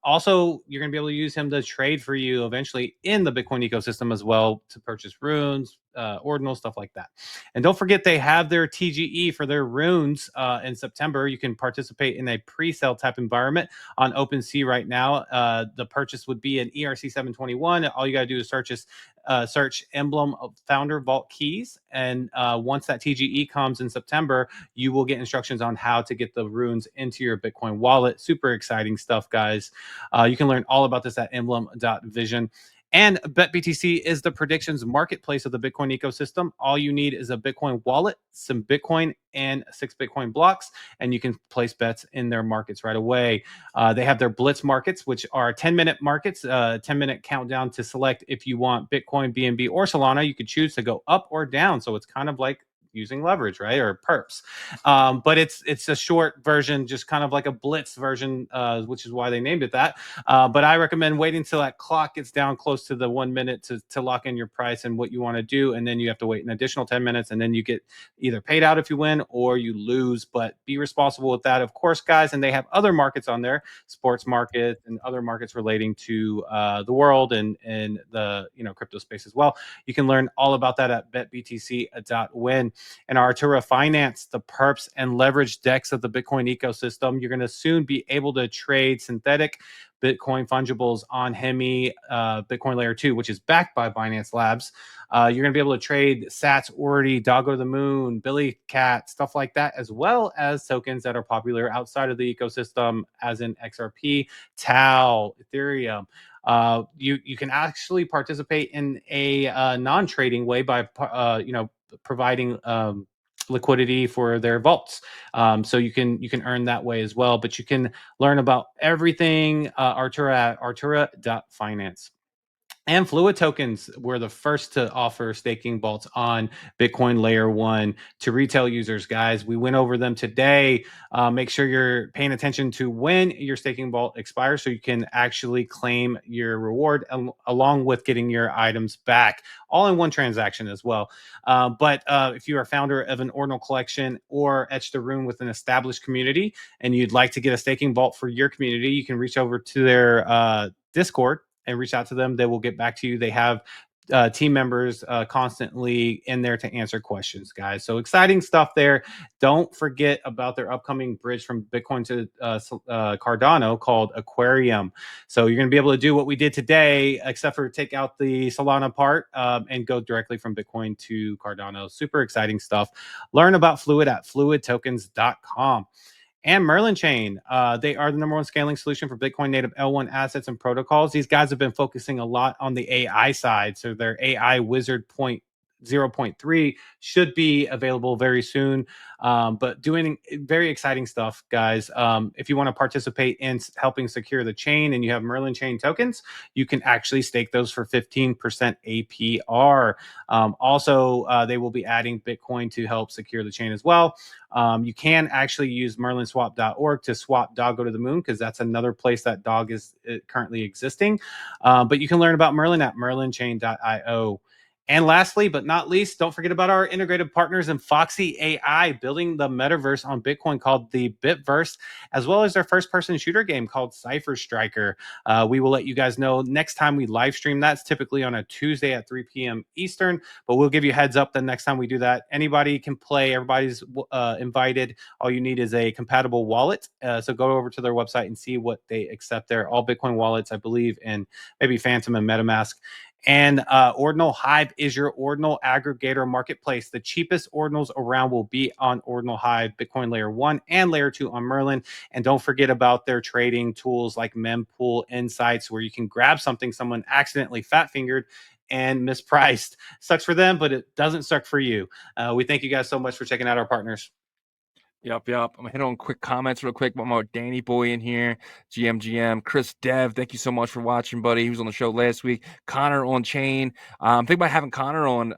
Also, you're going to be able to use him to trade for you eventually in the Bitcoin ecosystem as well, to purchase runes, ordinal, stuff like that. And don't forget, they have their TGE for their runes in September. You can participate in a pre-sale type environment on OpenSea right now. The purchase would be an ERC 721. All you got to do is search Emblem of Founder Vault Keys. And once that TGE comes in September, you will get instructions on how to get the runes into your Bitcoin wallet. Super exciting stuff, guys. You can learn all about this at emblem.vision. And BetBTC is the predictions marketplace of the Bitcoin ecosystem. All you need is a Bitcoin wallet, some Bitcoin, and 6 Bitcoin blocks, and you can place bets in their markets right away. They have their Blitz markets, which are 10-minute markets, 10-minute countdown to select if you want Bitcoin, BNB, or Solana. You could choose to go up or down. So it's kind of like using leverage, right? Or perps. But it's a short version, just kind of like a blitz version, which is why they named it that. But I recommend waiting till that clock gets down close to the 1 minute to lock in your price and what you want to do. And then you have to wait an additional 10 minutes, and then you get either paid out if you win or you lose. But be responsible with that, of course, guys. And they have other markets on there, sports markets and other markets relating to the world and the crypto space as well. You can learn all about that at betbtc.win. And Artura Finance, the perps and leverage decks of the Bitcoin ecosystem. You're going to soon be able to trade synthetic Bitcoin fungibles on Hemi Bitcoin Layer 2, which is backed by Binance Labs. You're going to be able to trade Sats, Ordi, Doggo to the Moon, Billy Cat, stuff like that, as well as tokens that are popular outside of the ecosystem, as in XRP, Tau, Ethereum. You can actually participate in a non-trading way by providing liquidity for their vaults. So you can earn that way as well. But you can learn about everything Artura at artura.finance. And Fluid Tokens were the first to offer staking vaults on Bitcoin Layer 1 to retail users, guys. We went over them today. Make sure you're paying attention to when your staking vault expires so you can actually claim your reward along with getting your items back, all in one transaction as well. But if you are founder of an ordinal collection or etched a rune with an established community and you'd like to get a staking vault for your community, you can reach over to their Discord and reach out to them. They will get back to you. They have team members constantly in there to answer questions, guys. So exciting stuff there. Don't forget about their upcoming bridge from Bitcoin to Cardano called Aquarium. So you're going to be able to do what we did today, except for take out the Solana part and go directly from Bitcoin to Cardano. Super exciting stuff. Learn about Fluid at fluidtokens.com. And Merlin Chain. They are the #1 scaling solution for Bitcoin native L1 assets and protocols. These guys have been focusing a lot on the AI side. So their AI Wizard 0.3 should be available very soon. But doing very exciting stuff, guys. If you want to participate in helping secure the chain and you have Merlin Chain tokens, you can actually stake those for 15% APR. Also, they will be adding Bitcoin to help secure the chain as well. You can actually use merlinswap.org to swap Doggo to the Moon, because that's another place that Dog is currently existing. But you can learn about Merlin at merlinchain.io. And lastly, but not least, don't forget about our integrated partners in Foxy AI, building the metaverse on Bitcoin called the Bitverse, as well as their first-person shooter game called Cypher Striker. We will let you guys know next time we live stream. That's typically on a Tuesday at 3 p.m. Eastern, but we'll give you a heads up the next time we do that. Anybody can play. Everybody's invited. All you need is a compatible wallet. So go over to their website and see what they accept there. All Bitcoin wallets, I believe, and maybe Phantom and MetaMask. And Ordinal Hive is your Ordinal aggregator marketplace. The cheapest Ordinals around will be on Ordinal Hive, Bitcoin Layer 1 and Layer 2 on Merlin. And don't forget about their trading tools like Mempool Insights, where you can grab something someone accidentally fat-fingered and mispriced. Sucks for them, but it doesn't suck for you. We thank you guys so much for checking out our partners. Yep. I'm gonna hit on quick comments real quick. One more Danny Boy in here, GM, Chris Dev. Thank you so much for watching, buddy. He was on the show last week. Connor OnChain. I'm thinking about having Connor on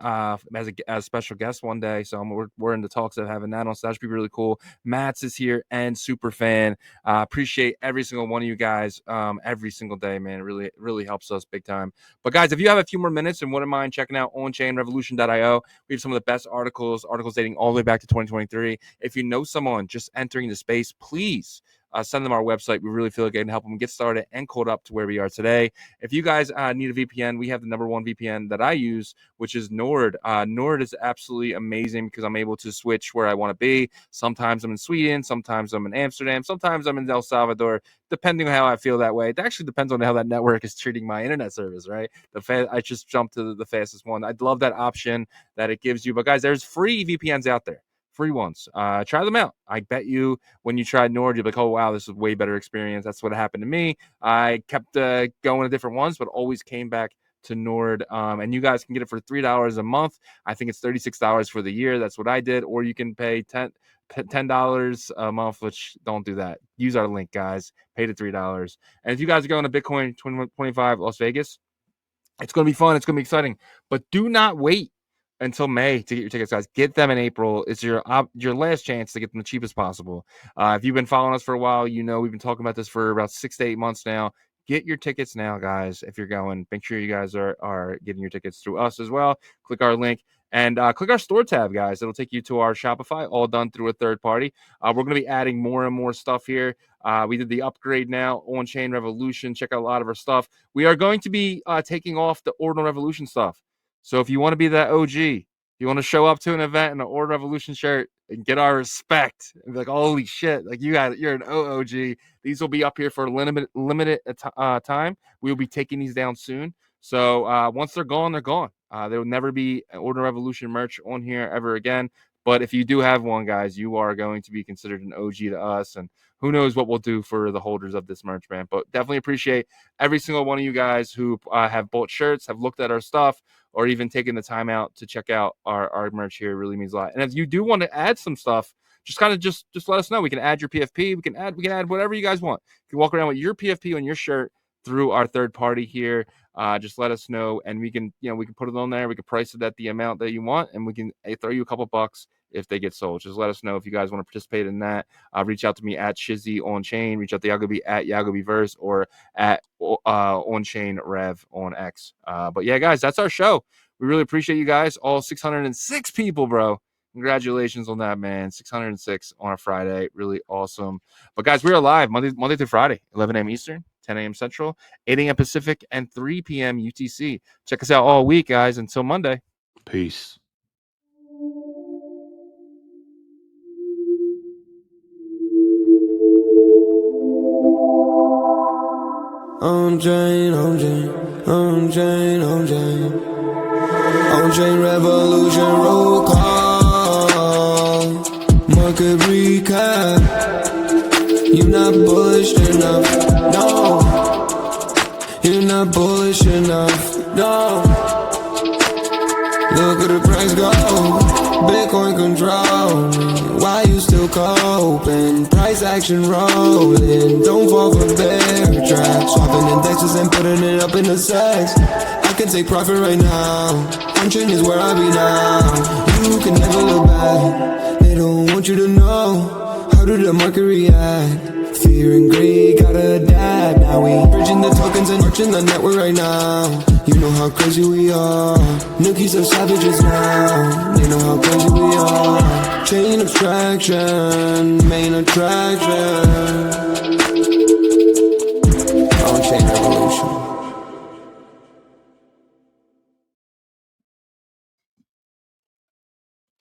as a special guest one day. So we're in the talks of having that on. So that should be really cool. Mats is here and super fan. Appreciate every single one of you guys every single day, man. It really helps us big time. But guys, if you have a few more minutes and wouldn't mind checking out OnChainRevolution.io, we have some of the best articles dating all the way back to 2023. If you know someone just entering the space, please send them our website. We really feel like it can help them get started and code up to where we are today. If you guys need a VPN, we have the #1 VPN that I use, which is Nord. Nord is absolutely amazing because I'm able to switch where I want to be. Sometimes I'm in Sweden, sometimes I'm in Amsterdam, sometimes I'm in El Salvador, depending on how I feel that way. It actually depends on how that network is treating my internet service, right? I just jumped to the fastest one. I'd love that option that it gives you. But guys, there's free VPNs out there. Free ones. Try them out. I bet you when you tried Nord, you're like, oh, wow, this is a way better experience. That's what happened to me. I kept going to different ones, but always came back to Nord. And you guys can get it for $3 a month. I think it's $36 for the year. That's what I did. Or you can pay $10 a month, which don't do that. Use our link, guys. Pay the $3. And if you guys are going to Bitcoin 2025 Las Vegas, it's going to be fun. It's going to be exciting. But do not wait until May to get your tickets, guys. Get them in April. It's your last chance to get them the cheapest possible. If you've been following us for a while, you know we've been talking about this for about 6 to 8 months now. Get your tickets now, guys. If you're going, make sure you guys are getting your tickets through us as well. Click our link and click our store tab, guys. It'll take you to our Shopify, all done through a third party. We're going to be adding more and more stuff here. We did the upgrade now, OnChain Revolution. Check out a lot of our stuff. We are going to be taking off the Ordinal Revolution stuff. So if you want to be that OG, you want to show up to an event in an Ordinal Revolution shirt and get our respect and be like, holy shit, like you're an OOG. These will be up here for a limited time. We will be taking these down soon. So once they're gone, they're gone. There will never be an Ordinal Revolution merch on here ever again. But if you do have one, guys, you are going to be considered an OG to us. And who knows what we'll do for the holders of this merch, man. But definitely appreciate every single one of you guys who have bought shirts, have looked at our stuff, or even taking the time out to check out our merch here. It really means a lot. And if you do want to add some stuff, just let us know. We can add your PFP. We can add whatever you guys want. You can walk around with your PFP on your shirt through our third party here. Just let us know, and we can put it on there. We can price it at the amount that you want, and we can throw you a couple bucks if they get sold. Just let us know if you guys want to participate in that. Reach out to me at Shizzy OnChain. Reach out to Yagobi at Yagobiverse or at OnChain Rev on X. But yeah, guys, that's our show. We really appreciate you guys. All 606 people, bro. Congratulations on that, man. 606 on a Friday. Really awesome. But guys, we are live Monday through Friday, 11 a.m. Eastern, 10 a.m. Central, 8 a.m. Pacific, and 3 p.m. UTC. Check us out all week, guys. Until Monday. Peace. OnChain Revolution roll call. Market recap. You're not bullish enough. No. You're not bullish enough. No. Look at the price go. Bitcoin control. Why you still coping? Price action rolling. Don't fall for bear trap. Swapping indexes and putting it up in the sex. I can take profit right now. OnChain is where I be now. You can never look back. They don't want you to know. How did the market react? Fear and greed gotta adapt. Now we bridging the tokens and marching the network right now. You know how crazy we are. Nookies are savages now. They know how crazy we are. Chain abstraction, main attraction. OnChain.